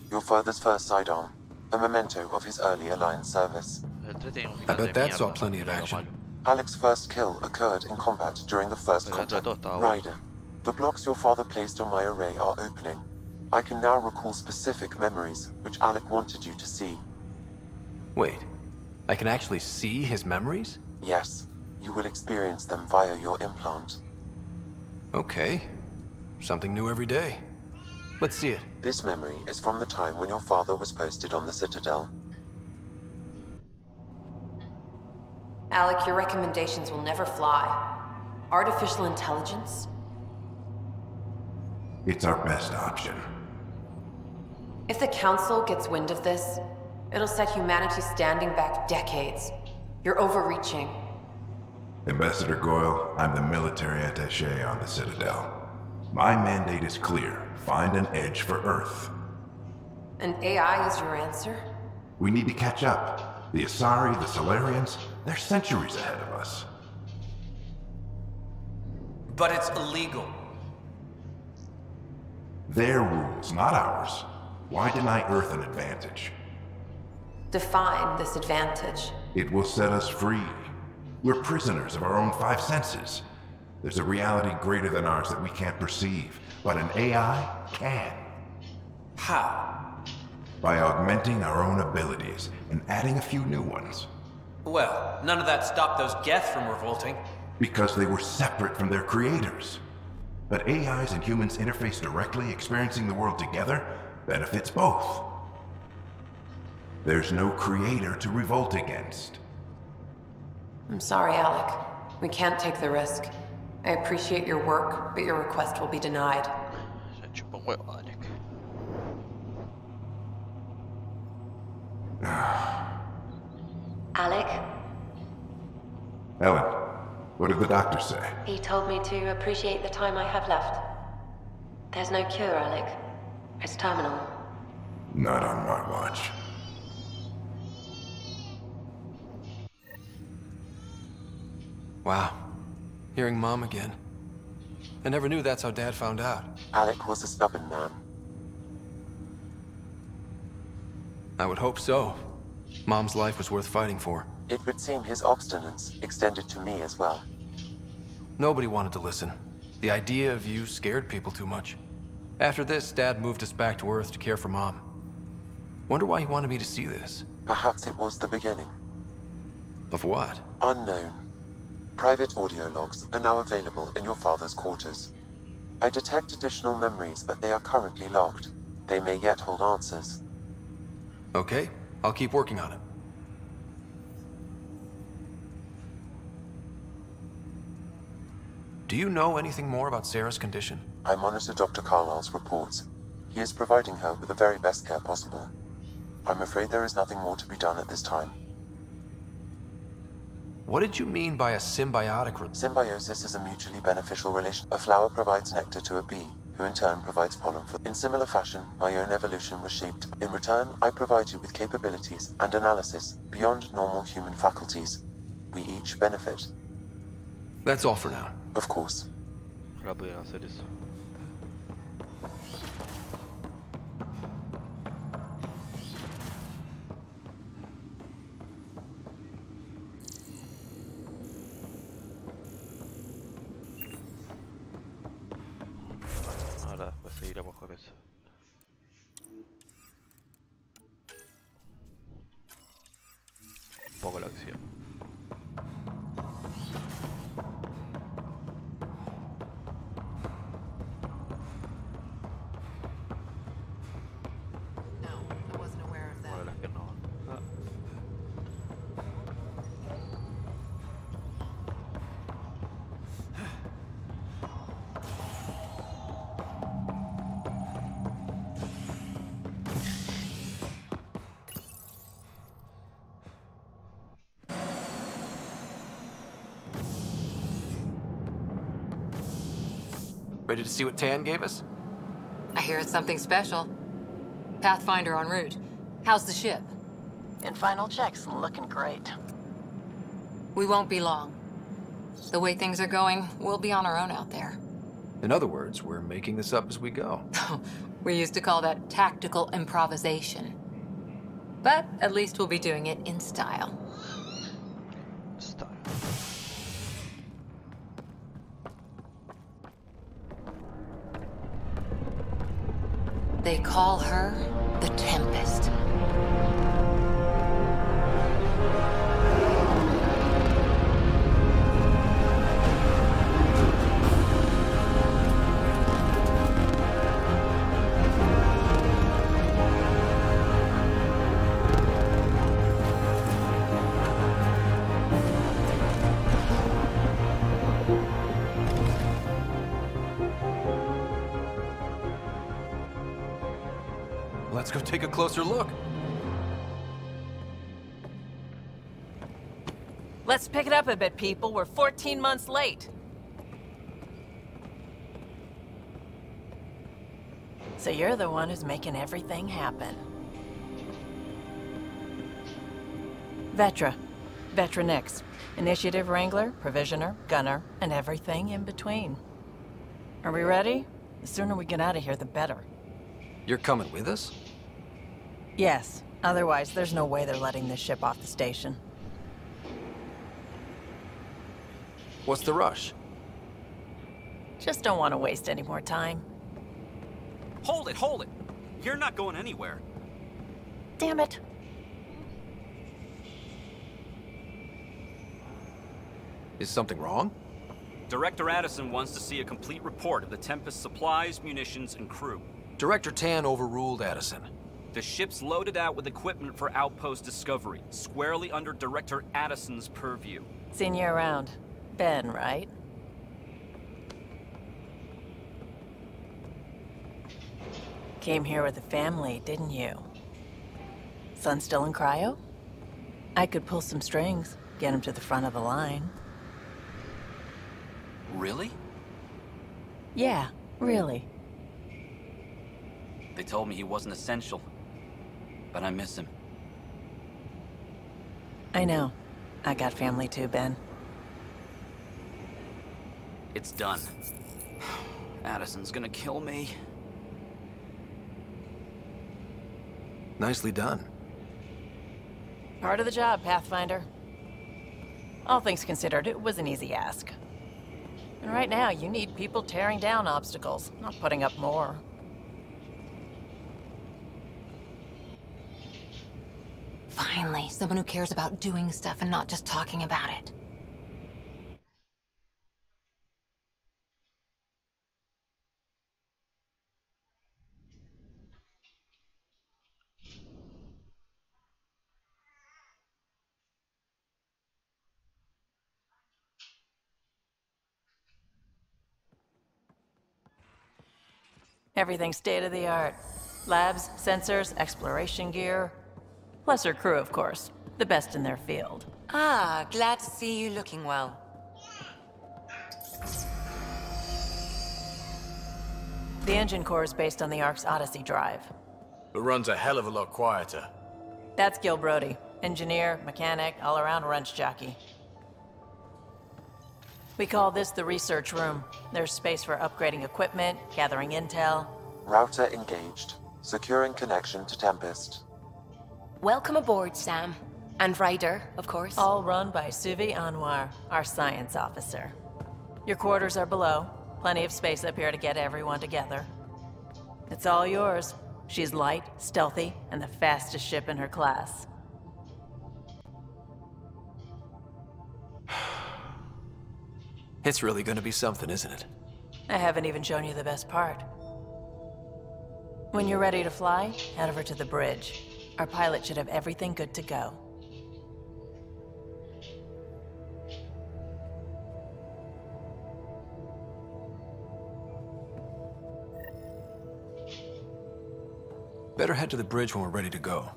Speaker 5: Your father's first sidearm, a memento of his early Alliance service.
Speaker 4: I bet that saw plenty of action.
Speaker 5: Alec's first kill occurred in combat during the first contact. Ryder, the blocks your father placed on my array are opening. I can now recall specific memories, which Alec wanted you to see.
Speaker 4: Wait, I can actually see his memories?
Speaker 5: Yes, you will experience them via your implant.
Speaker 4: Okay, something new every day. Let's see it.
Speaker 5: This memory is from the time when your father was posted on the Citadel.
Speaker 22: Alec, your recommendations will never fly. Artificial intelligence?
Speaker 10: It's our best option.
Speaker 22: If the Council gets wind of this, it'll set humanity standing back decades. You're overreaching.
Speaker 10: Ambassador Goyle, I'm the military attaché on the Citadel. My mandate is clear. Find an edge for Earth.
Speaker 22: And AI is your answer?
Speaker 10: We need to catch up. The Asari, the Solarians, they're centuries ahead of us.
Speaker 3: But it's illegal.
Speaker 10: Their rules, not ours. Why deny Earth an advantage?
Speaker 22: Define this advantage.
Speaker 10: It will set us free. We're prisoners of our own five senses. There's a reality greater than ours that we can't perceive, but an AI can.
Speaker 8: How?
Speaker 10: By augmenting our own abilities and adding a few new ones.
Speaker 8: Well, none of that stopped those Geth from revolting.
Speaker 10: Because they were separate from their creators. But AIs and humans interface directly, experiencing the world together, benefits both. There's no creator to revolt against.
Speaker 22: I'm sorry, Alec. We can't take the risk. I appreciate your work, but your request will be denied.
Speaker 9: Alec,
Speaker 10: Ellen, what did the doctor say?
Speaker 9: he told me to appreciate the time I have left. There's no cure, Alec. It's terminal.
Speaker 10: Not on my watch.
Speaker 4: Wow. Hearing Mom again. I never knew that's how Dad found out.
Speaker 5: Alec was a stubborn man.
Speaker 4: I would hope so. Mom's life was worth fighting for.
Speaker 5: It would seem his obstinance extended to me as well.
Speaker 4: Nobody wanted to listen. The idea of you scared people too much. After this, Dad moved us back to Earth to care for Mom. Wonder why he wanted me to see this.
Speaker 5: Perhaps it was the beginning.
Speaker 4: Of what?
Speaker 5: Unknown. Private audio logs are now available in your father's quarters. I detect additional memories, but they are currently locked. They may yet hold answers.
Speaker 4: Okay, I'll keep working on it. Do you know anything more about Sarah's condition?
Speaker 5: I monitor Dr. Carlisle's reports. He is providing her with the very best care possible. I'm afraid there is nothing more to be done at this time.
Speaker 4: What did you mean by a symbiotic
Speaker 5: Symbiosis is a mutually beneficial relation. A flower provides nectar to a bee, who in turn provides pollen for... In similar fashion, my own evolution was shaped. In return, I provide you with capabilities and analysis beyond normal human faculties. We each benefit.
Speaker 4: That's all for now.
Speaker 5: Of course.
Speaker 1: Rápido hacer eso. Ahora después seguiremos con eso. Un poco la acción. Bueno, las que no. Ah.
Speaker 4: Ready to see what Tan gave us?
Speaker 2: I hear it's something special. Pathfinder en route. How's the ship?
Speaker 15: In final checks, looking great.
Speaker 2: We won't be long. The way things are going, we'll be on our own out there.
Speaker 4: In other words, we're making this up as we go.
Speaker 2: We used to call that tactical improvisation. But at least we'll be doing it in style. They call her the Tempest.
Speaker 4: Let's go take a closer look.
Speaker 15: Let's pick it up a bit, people. We're 14 months late. So you're the one who's making everything happen. Vetra. Vetra Nix. Initiative Wrangler, Provisioner, Gunner, and everything in between. Are we ready? The sooner we get out of here, the better.
Speaker 4: You're coming with us?
Speaker 15: Yes. Otherwise, there's no way they're letting this ship off the station.
Speaker 4: What's the rush?
Speaker 11: Just don't want to waste any more time.
Speaker 8: Hold it, hold it! You're not going anywhere.
Speaker 11: Damn it.
Speaker 4: Is something wrong?
Speaker 8: Director Addison wants to see a complete report of the Tempest's supplies, munitions, and crew.
Speaker 4: Director Tan overruled Addison.
Speaker 8: The ship's loaded out with equipment for outpost discovery, squarely under Director Addison's purview.
Speaker 11: Seen you around. Ben, right? Came here with a family, didn't you? Son still in cryo? I could pull some strings, get him to the front of the line.
Speaker 18: Really?
Speaker 11: Yeah, really.
Speaker 18: They told me he wasn't essential, but I miss him.
Speaker 11: I know. I got family too, Ben.
Speaker 18: It's done. Addison's gonna kill me.
Speaker 4: Nicely done.
Speaker 11: Part of the job, Pathfinder. All things considered, it was an easy ask. And right now, you need people tearing down obstacles, not putting up more.
Speaker 2: Finally, someone who cares about doing stuff and not just talking about it.
Speaker 11: Everything's state-of-the-art. Labs, sensors, exploration gear. Plus her crew, of course. The best in their field.
Speaker 2: Ah, glad to see you looking well.
Speaker 11: The engine core is based on the Ark's Odyssey drive.
Speaker 4: It runs a hell of a lot quieter.
Speaker 11: That's Gil Brody. Engineer, mechanic, all-around wrench jockey. We call this the research room. There's space for upgrading equipment, gathering intel.
Speaker 5: Router engaged. Securing connection to Tempest.
Speaker 9: Welcome aboard, Sam. And Ryder, of course.
Speaker 11: All run by Suvi Anwar, our science officer. Your quarters are below. Plenty of space up here to get everyone together. It's all yours. She's light, stealthy, and the fastest ship in her class.
Speaker 4: It's really gonna be something, isn't it?
Speaker 11: I haven't even shown you the best part. When you're ready to fly, head over to the bridge. Our pilot should have everything good to go.
Speaker 4: Better head to the bridge when we're ready to go.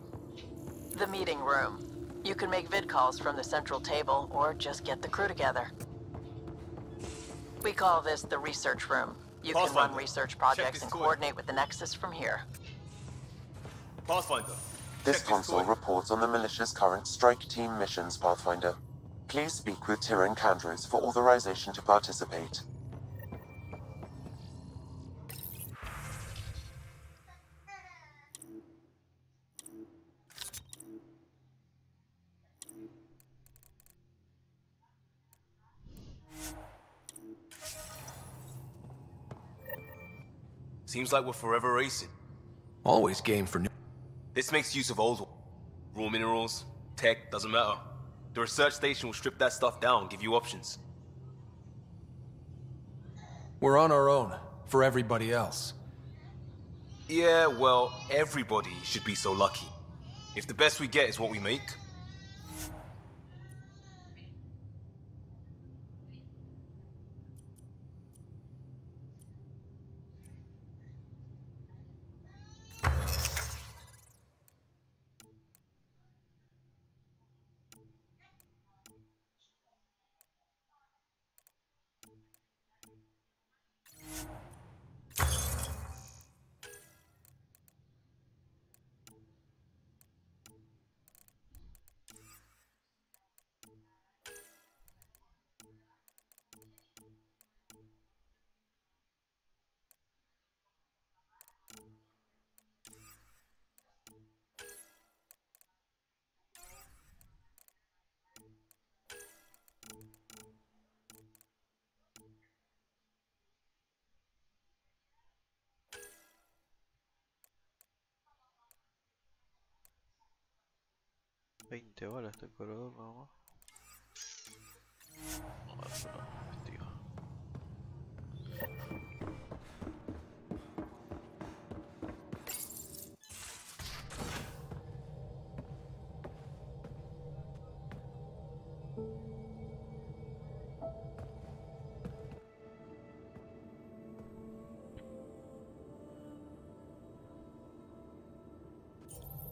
Speaker 11: The meeting room. You can make vid calls from the central table, or just get the crew together. We call this the research room. You can run research projects and coordinate with the Nexus from here.
Speaker 13: Pathfinder.
Speaker 5: This console reports on the militia's current strike team missions, Pathfinder. Please speak with Tyrion Candros for authorization to participate.
Speaker 13: Seems like we're forever racing.
Speaker 4: Always game for new.
Speaker 13: This makes use of old raw minerals, tech, doesn't matter. The research station will strip that stuff down, give you options.
Speaker 4: We're on our own, for everybody else.
Speaker 13: Yeah, well, everybody should be so lucky. If the best we get is what we make.
Speaker 1: 20 balas este corredor nada más. A ver, pero investigo.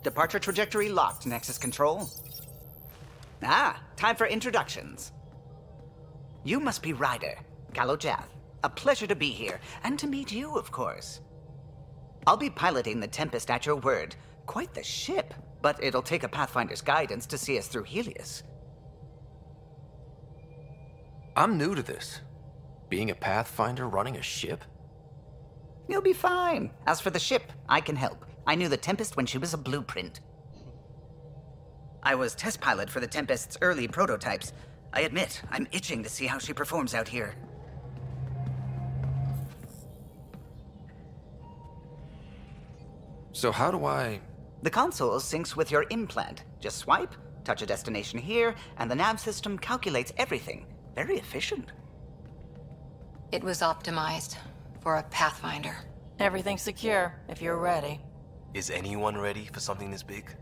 Speaker 12: Departure trajectory locked, Nexus Control. Ah, time for introductions. You must be Ryder, Kalojath. A pleasure to be here, and to meet you, of course. I'll be piloting the Tempest at your word. Quite the ship, but it'll take a Pathfinder's guidance to see us through Helios.
Speaker 4: I'm new to this. Being a Pathfinder running a ship?
Speaker 12: You'll be fine. As for the ship, I can help. I knew the Tempest when she was a blueprint. I was test pilot for the Tempest's early prototypes. I admit, I'm itching to see how she performs out here.
Speaker 4: So how do I...
Speaker 12: The console syncs with your implant. Just swipe, touch a destination here, and the nav system calculates everything. Very efficient.
Speaker 2: It was optimized for a Pathfinder.
Speaker 11: Everything's secure, if you're ready.
Speaker 13: Is anyone ready for something this big?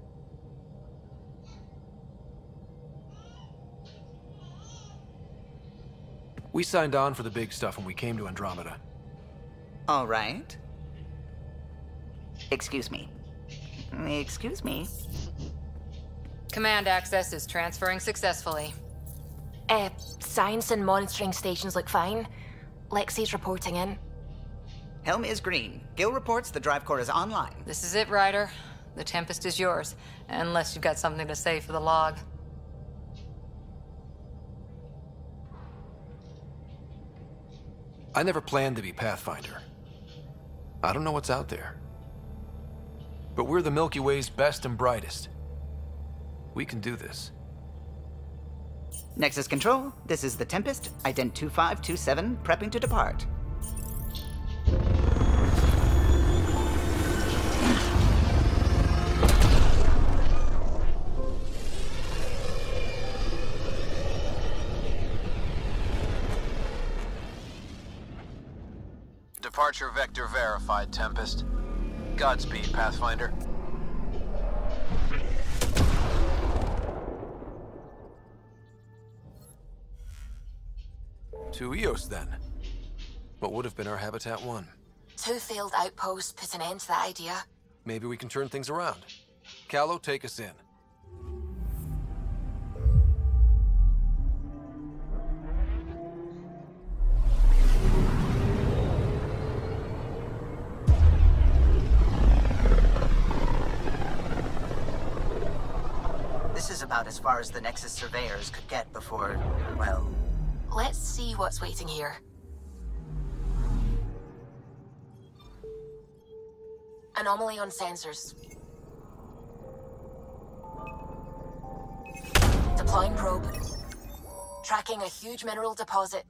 Speaker 4: We signed on for the big stuff when we came to Andromeda.
Speaker 12: All right. Excuse me. Excuse me.
Speaker 2: Command access is transferring successfully.
Speaker 14: Science and monitoring stations look fine. Lexi's reporting in.
Speaker 12: Helm is green. Gil reports the drive core is online.
Speaker 2: This is it, Ryder. The Tempest is yours, unless you've got something to say for the log.
Speaker 4: I never planned to be Pathfinder. I don't know what's out there. But we're the Milky Way's best and brightest. We can do this.
Speaker 12: Nexus Control, this is the Tempest, ident 2527, prepping to depart.
Speaker 23: Departure vector verified, Tempest. Godspeed, Pathfinder.
Speaker 4: To Eos, then. What would have been our Habitat 1?
Speaker 14: 2 failed outposts put an end to that idea.
Speaker 4: Maybe we can turn things around. Calo, take us in.
Speaker 12: This is about as far as the Nexus surveyors could get before, well...
Speaker 14: Let's see what's waiting here. Anomaly on sensors. Deploying probe. Tracking a huge mineral deposit.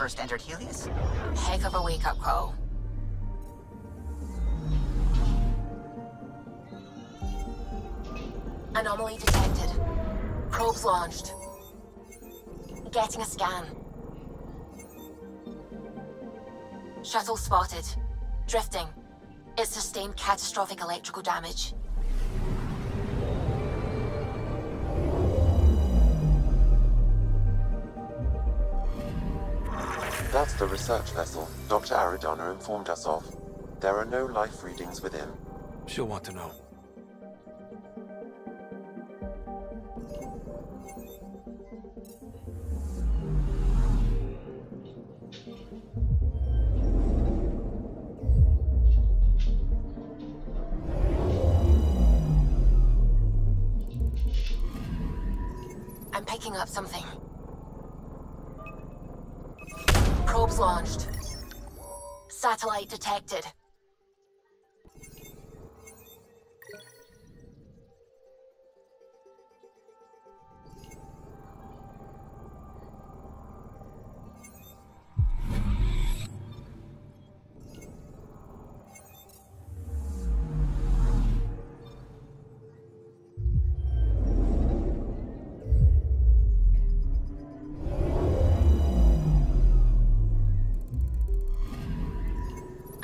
Speaker 12: first entered Helios?
Speaker 14: Heck of a wake-up call. Anomaly detected. Probes launched. Getting a scan. Shuttle spotted. Drifting. It sustained catastrophic electrical damage.
Speaker 5: That's the research vessel Dr. Aridana informed us of. There are no life readings within.
Speaker 4: She'll want to know.
Speaker 14: I'm picking up something. Probes launched. Satellite detected.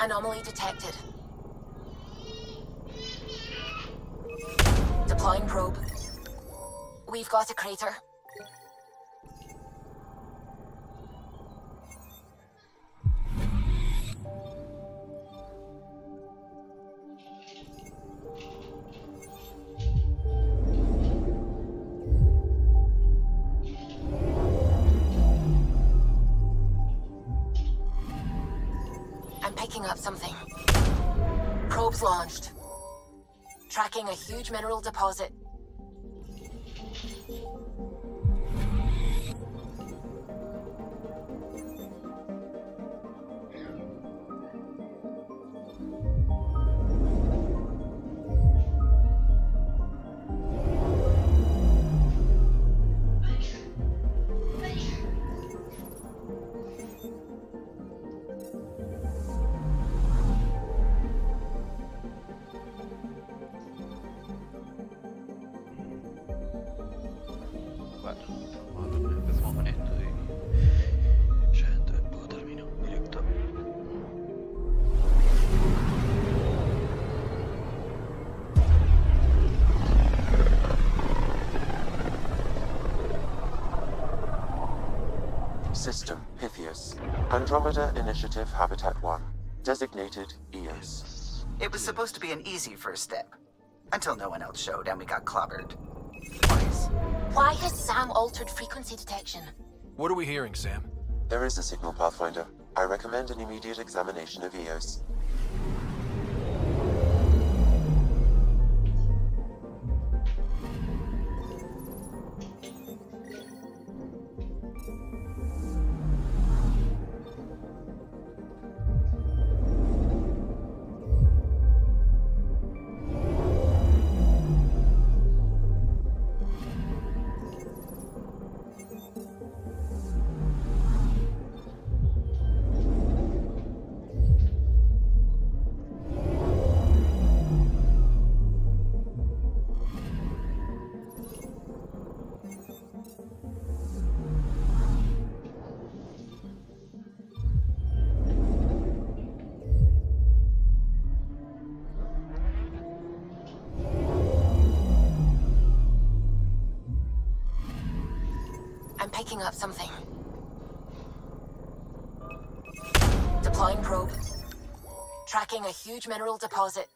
Speaker 14: Anomaly detected. Deploying probe. We've got a crater. I'm picking up something. Probes launched. Tracking a huge mineral deposit.
Speaker 1: Bueno, empezamos con esto y ya dentro de poco termino directo.
Speaker 5: System Pythias. Andromeda Initiative Habitat 1. Designated EOS.
Speaker 12: It was supposed to be an easy first step. Until no one else showed and we got clobbered.
Speaker 14: Why has Sam altered frequency detection?
Speaker 4: What are we hearing, Sam?
Speaker 5: There is a signal, Pathfinder. I recommend an immediate examination of EOS.
Speaker 14: I'm picking up something. Deploying probe. Tracking a huge mineral deposit.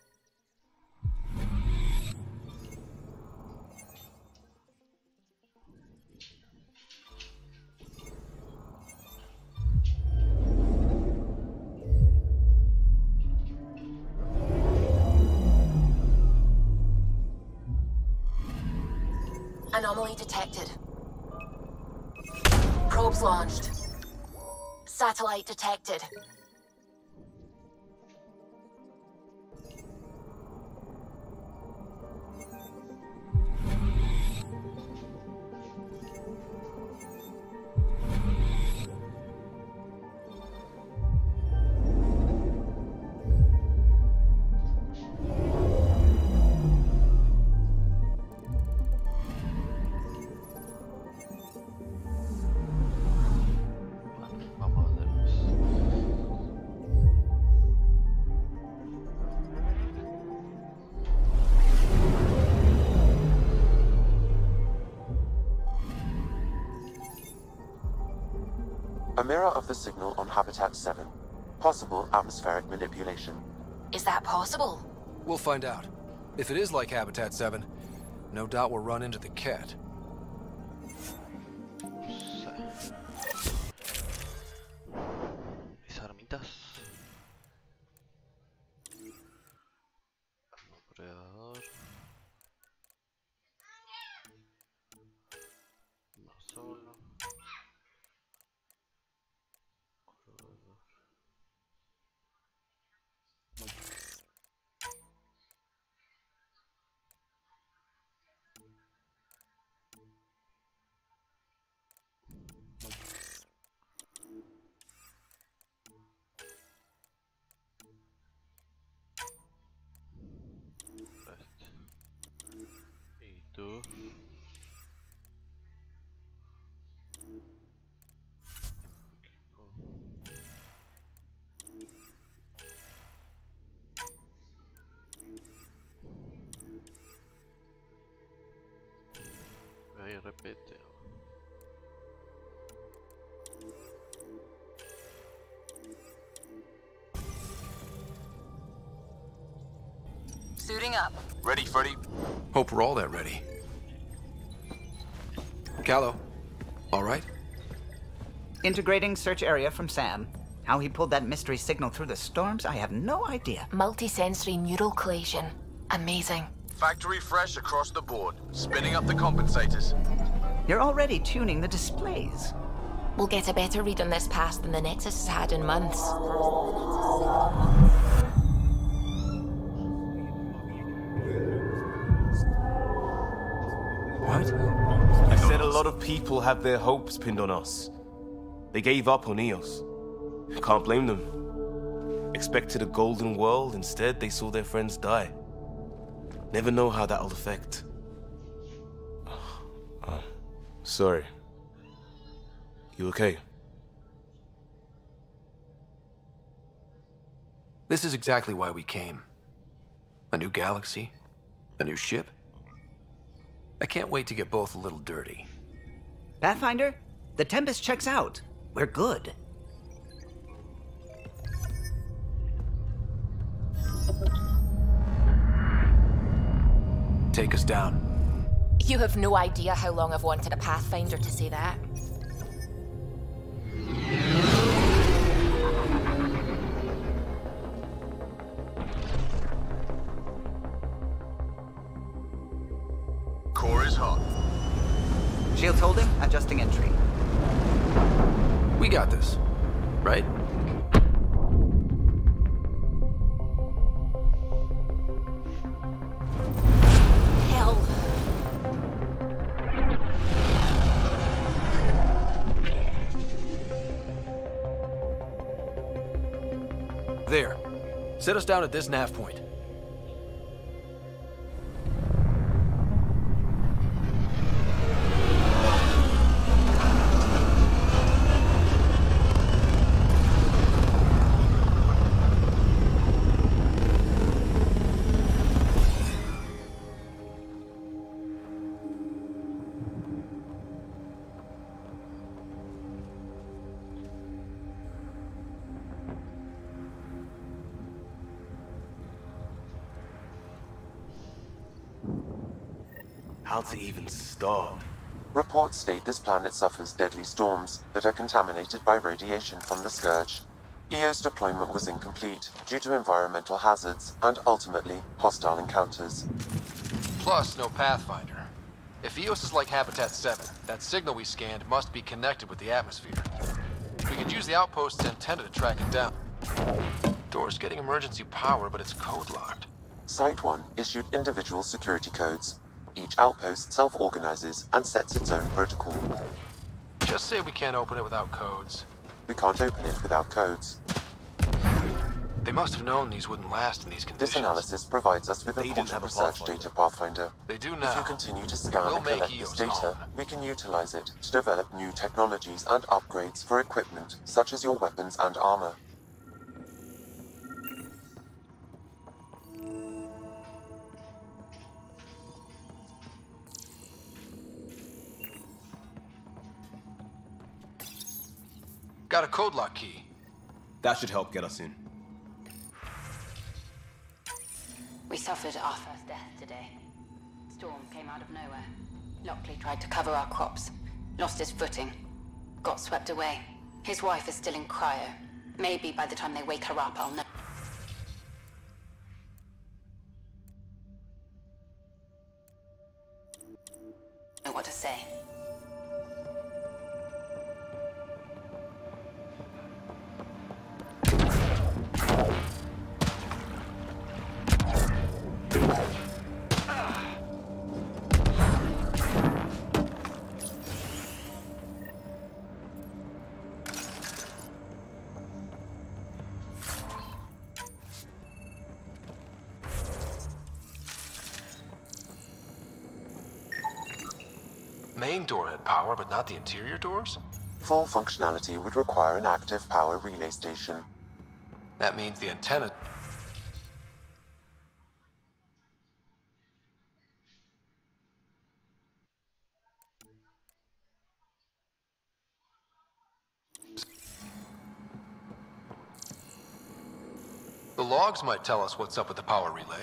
Speaker 14: Anomaly detected. Probes launched. Satellite detected.
Speaker 5: A mirror of the signal on Habitat 7. Possible atmospheric manipulation.
Speaker 14: Is that possible?
Speaker 4: We'll find out. If it is like Habitat 7, no doubt we'll run into the cat.
Speaker 1: Mis armitas. Predador. No solo. Y tú. Ahí repite.
Speaker 2: Suiting up.
Speaker 13: Ready, Freddy?
Speaker 4: Hope we're all that ready. Callow, all right?
Speaker 12: Integrating search area from Sam. How he pulled that mystery signal through the storms, I have no idea.
Speaker 14: Multisensory neural collation. Amazing.
Speaker 23: Factory fresh across the board. Spinning up the compensators.
Speaker 12: You're already tuning the displays.
Speaker 14: We'll get a better read on this pass than the Nexus has had in months.
Speaker 4: What?
Speaker 13: I said a lot of people have their hopes pinned on us. They gave up on EOS. Can't blame them. Expected a golden world, instead they saw their friends die. Never know how that'll affect. Sorry. You okay?
Speaker 4: This is exactly why we came. A new galaxy, a new ship. I can't wait to get both a little dirty.
Speaker 12: Pathfinder, the Tempest checks out. We're good.
Speaker 4: Take us down.
Speaker 14: You have no idea how long I've wanted a Pathfinder to say that.
Speaker 23: Core is hot.
Speaker 12: Shields holding, adjusting entry.
Speaker 4: We got this, right?
Speaker 14: Hell.
Speaker 4: There. Set us down at this nav point.
Speaker 13: How to even start?
Speaker 5: Reports state this planet suffers deadly storms that are contaminated by radiation from the Scourge. EO's deployment was incomplete due to environmental hazards and ultimately hostile encounters.
Speaker 7: Plus, no Pathfinder. If EOS is like Habitat 7, that signal we scanned must be connected with the atmosphere. We could use the outpost's antenna to track it down. Door's getting emergency power, but it's code-locked.
Speaker 5: Site 1 issued individual security codes. Each outpost self-organizes and sets its own protocol.
Speaker 7: Just say we can't open it without codes.
Speaker 5: We can't open it without codes.
Speaker 7: They must have known these wouldn't last in these conditions.
Speaker 5: This analysis provides us with important research data, Pathfinder.
Speaker 7: They do now.
Speaker 5: If you continue to scan
Speaker 7: We'll
Speaker 5: and
Speaker 7: make
Speaker 5: collect this
Speaker 7: EOS
Speaker 5: data,
Speaker 7: home.
Speaker 5: we can utilize it to develop new technologies and upgrades for equipment, such as your weapons and armor.
Speaker 7: Got a code lock key.
Speaker 13: That should help get us in.
Speaker 16: We suffered our first death today. Storm came out of nowhere. Lockley tried to cover our crops. Lost his footing. Got swept away. His wife is still in cryo. Maybe by the time they wake her up, I'll know what to say.
Speaker 7: Main door had power, but not the interior doors?
Speaker 5: Full functionality would require an active power relay station.
Speaker 7: That means the antenna... The logs might tell us what's up with the power relay.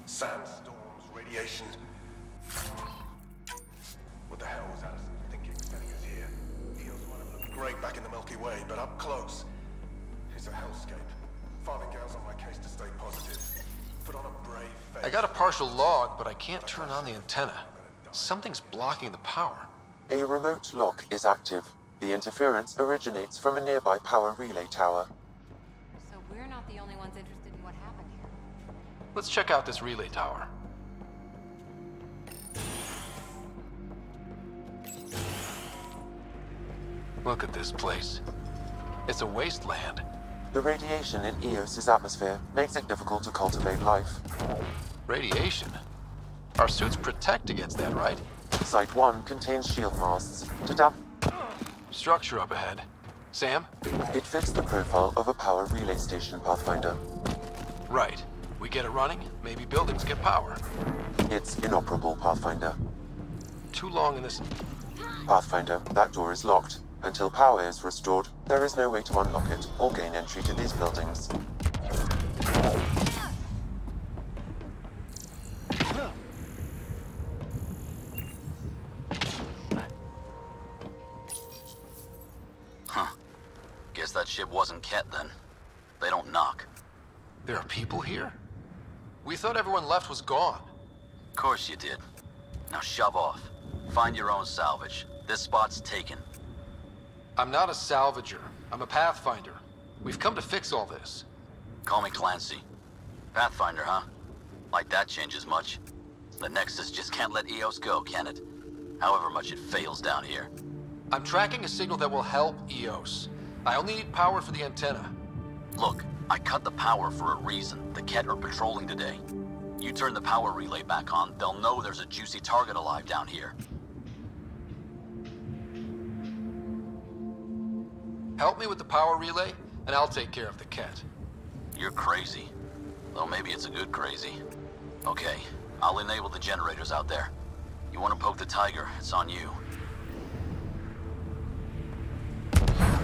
Speaker 10: Sandstorms, radiation. What the hell was Addison thinking sending us here? Eos might have looked great back in the Milky Way, but up close, it's a hellscape. Farthingale's on my case to stay positive. Put on a brave face.
Speaker 7: I got a partial log, but I can't turn on the antenna. Something's blocking the power.
Speaker 5: A remote lock is active. The interference originates from a nearby power relay tower.
Speaker 16: So we're not the only ones interested in what happened here.
Speaker 7: Let's check out this relay tower. Look at this place. It's a wasteland.
Speaker 5: The radiation in Eos's atmosphere makes it difficult to cultivate life.
Speaker 7: Radiation? Our suits protect against that, right?
Speaker 5: Site 1 contains shield masts to
Speaker 7: Structure up ahead. Sam?
Speaker 5: It fits the profile of a power relay station, Pathfinder.
Speaker 7: Right. We get it running, maybe buildings get power.
Speaker 5: It's inoperable, Pathfinder.
Speaker 7: Too long in this...
Speaker 5: Pathfinder, that door is locked. Until power is restored, there is no way to unlock it or gain entry to these buildings.
Speaker 18: Huh. Guess that ship wasn't Ket then. They don't knock.
Speaker 7: There are people here? We thought everyone left was gone.
Speaker 18: Of course you did. Now shove off. Find your own salvage. This spot's taken.
Speaker 7: I'm not a salvager. I'm a pathfinder. We've come to fix all this.
Speaker 18: Call me Clancy. Pathfinder, huh? Like that changes much. The Nexus just can't let Eos go, can it? However much it fails down here.
Speaker 7: I'm tracking a signal that will help Eos. I only need power for the antenna.
Speaker 18: Look, I cut the power for a reason. The Ket are patrolling today. You turn the power relay back on, they'll know there's a juicy target alive down here.
Speaker 7: Help me with the power relay, and I'll take care of the Ket.
Speaker 18: You're crazy. Though maybe it's a good crazy. Okay, I'll enable the generators out there. You want to poke the tiger, it's on you.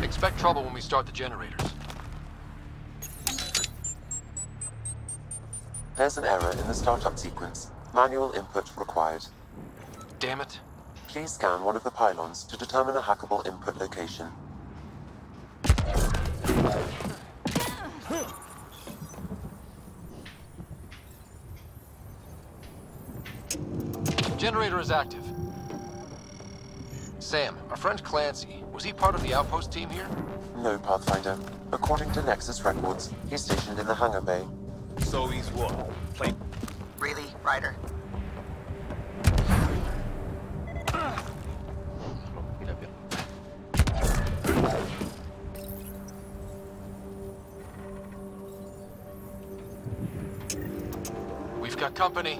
Speaker 7: Expect trouble when we start the generators.
Speaker 5: There's an error in the startup sequence. Manual input required.
Speaker 7: Damn it.
Speaker 5: Please scan one of the pylons to determine a hackable input location.
Speaker 7: Generator is active. Sam, our friend Clancy, was he part of the outpost team here?
Speaker 5: No, Pathfinder. According to Nexus records, he's stationed in the hangar bay.
Speaker 13: So he's what?
Speaker 12: Really, Ryder?
Speaker 7: We've got company.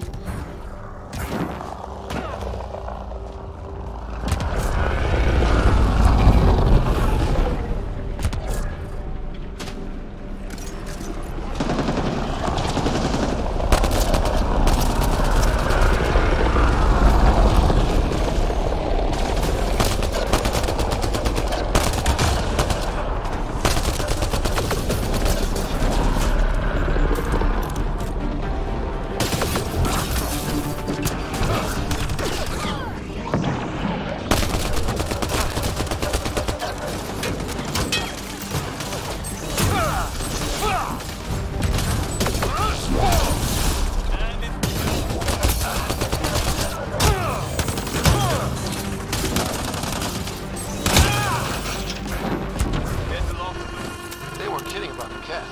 Speaker 7: cat?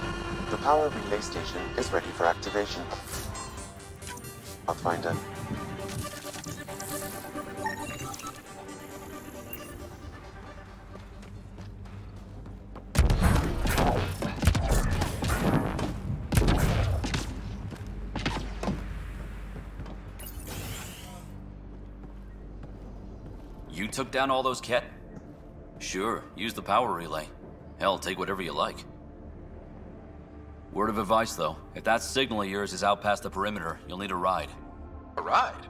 Speaker 5: The power relay station is ready for activation. Pathfinder.
Speaker 18: You took down all those cat? Sure, use the power relay. Hell, take whatever you like. Word of advice, though. If that signal of yours is out past the perimeter, you'll need a ride.
Speaker 7: A ride?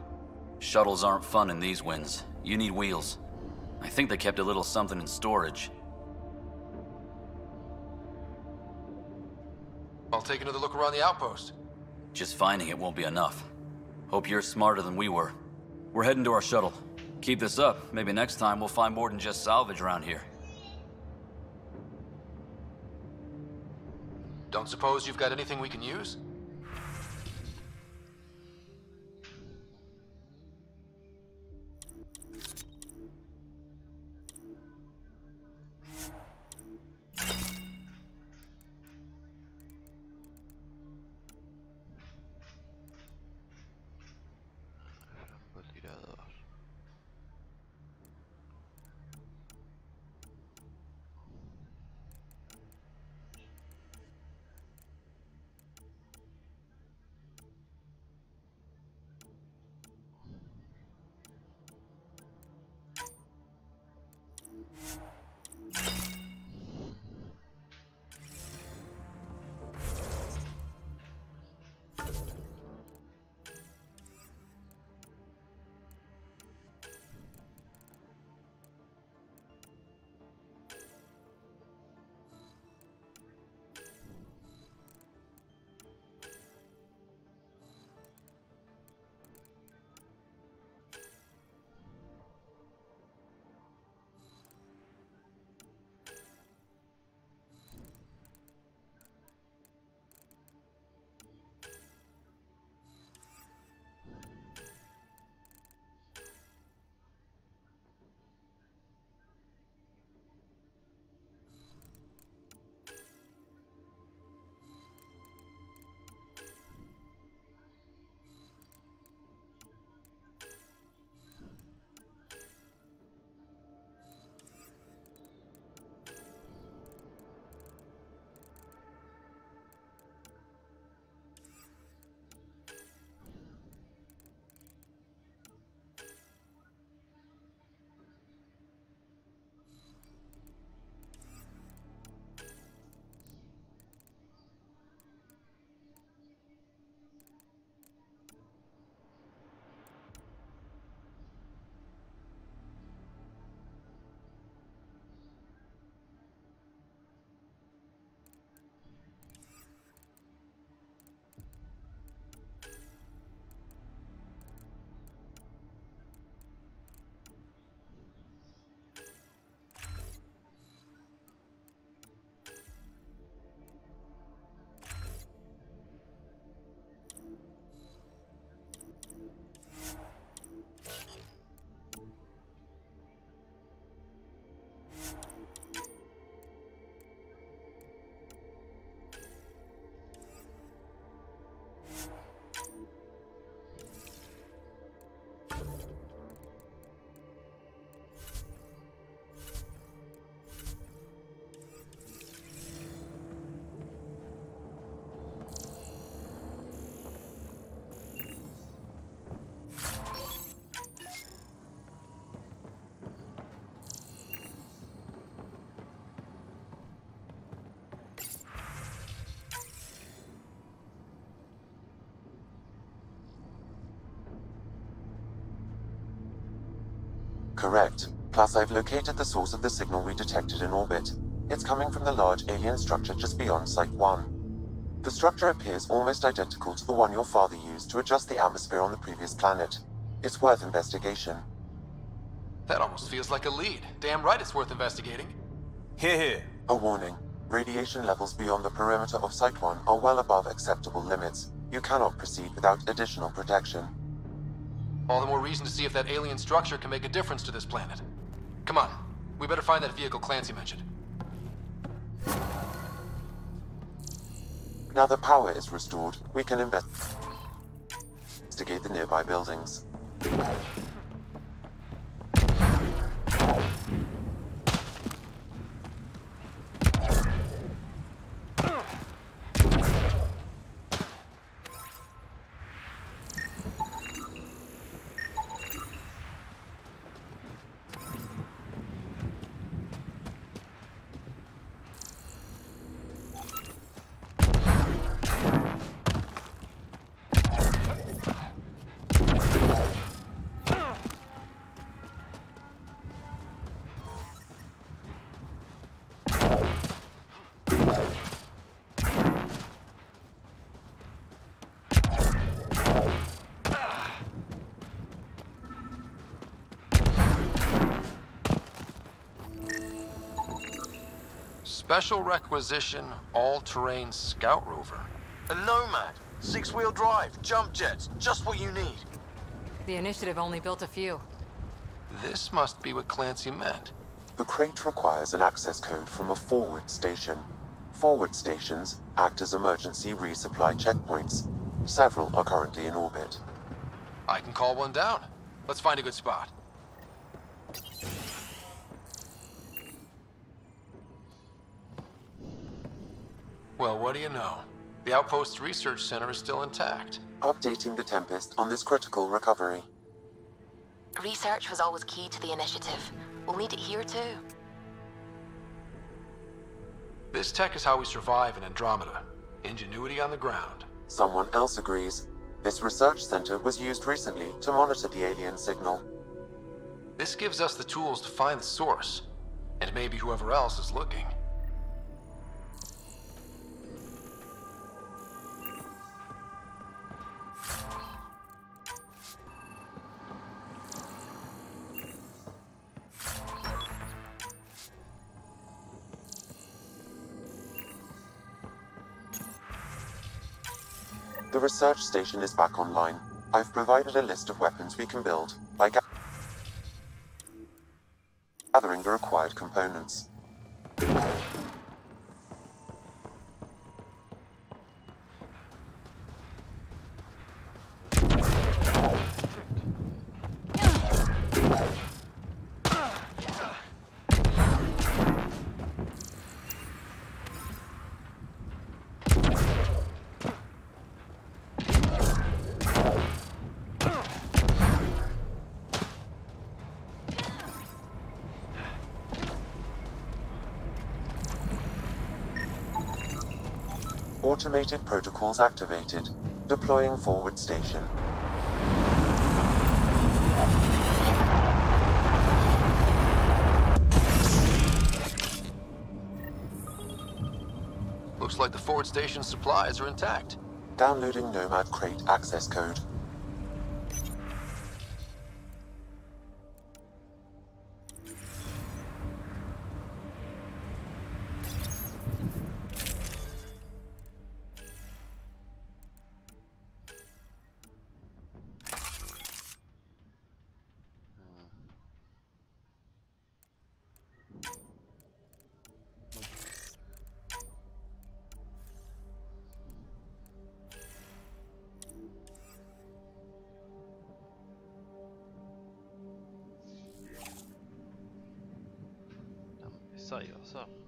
Speaker 18: Shuttles aren't fun in these winds. You need wheels. I think they kept a little something in storage.
Speaker 7: I'll take another look around the outpost.
Speaker 18: Just finding it won't be enough. Hope you're smarter than we were. We're heading to our shuttle. Keep this up. Maybe next time we'll find more than just salvage around here.
Speaker 7: Don't suppose you've got anything we can use?
Speaker 5: Correct. Plus, I've located the source of the signal we detected in orbit. It's coming from the large alien structure just beyond Site 1. The structure appears almost identical to the one your father used to adjust the atmosphere on the previous planet. It's worth investigation.
Speaker 7: That almost feels like a lead. Damn right it's worth investigating.
Speaker 13: Hear, hear.
Speaker 5: A warning. Radiation levels beyond the perimeter of Site 1 are well above acceptable limits. You cannot proceed without additional protection.
Speaker 7: All the more reason to see if that alien structure can make a difference to this planet. Come on, we better find that vehicle Clancy mentioned.
Speaker 5: Now that power is restored, we can investigate the nearby buildings.
Speaker 7: Special requisition, all-terrain scout rover.
Speaker 23: A Nomad, 6-wheel drive, jump jets, just what you need.
Speaker 17: The initiative only built a few.
Speaker 7: This must be what Clancy meant.
Speaker 5: The crate requires an access code from a forward station. Forward stations act as emergency resupply checkpoints. Several are currently in orbit.
Speaker 7: I can call one down. Let's find a good spot. Well, what do you know? The Outpost Research Center is still intact.
Speaker 5: Updating the Tempest on this critical recovery.
Speaker 14: Research was always key to the initiative. We'll need it here too.
Speaker 7: This tech is how we survive in Andromeda. Ingenuity on the ground.
Speaker 5: Someone else agrees. This research center was used recently to monitor the alien signal.
Speaker 7: This gives us the tools to find the source, and maybe whoever else is looking.
Speaker 5: The research station is back online. I've provided a list of weapons we can build by gathering the required components. Automated protocols activated. Deploying forward station.
Speaker 7: Looks like the forward station supplies are intact.
Speaker 5: Downloading Nomad Crate access code.
Speaker 1: Sai, så.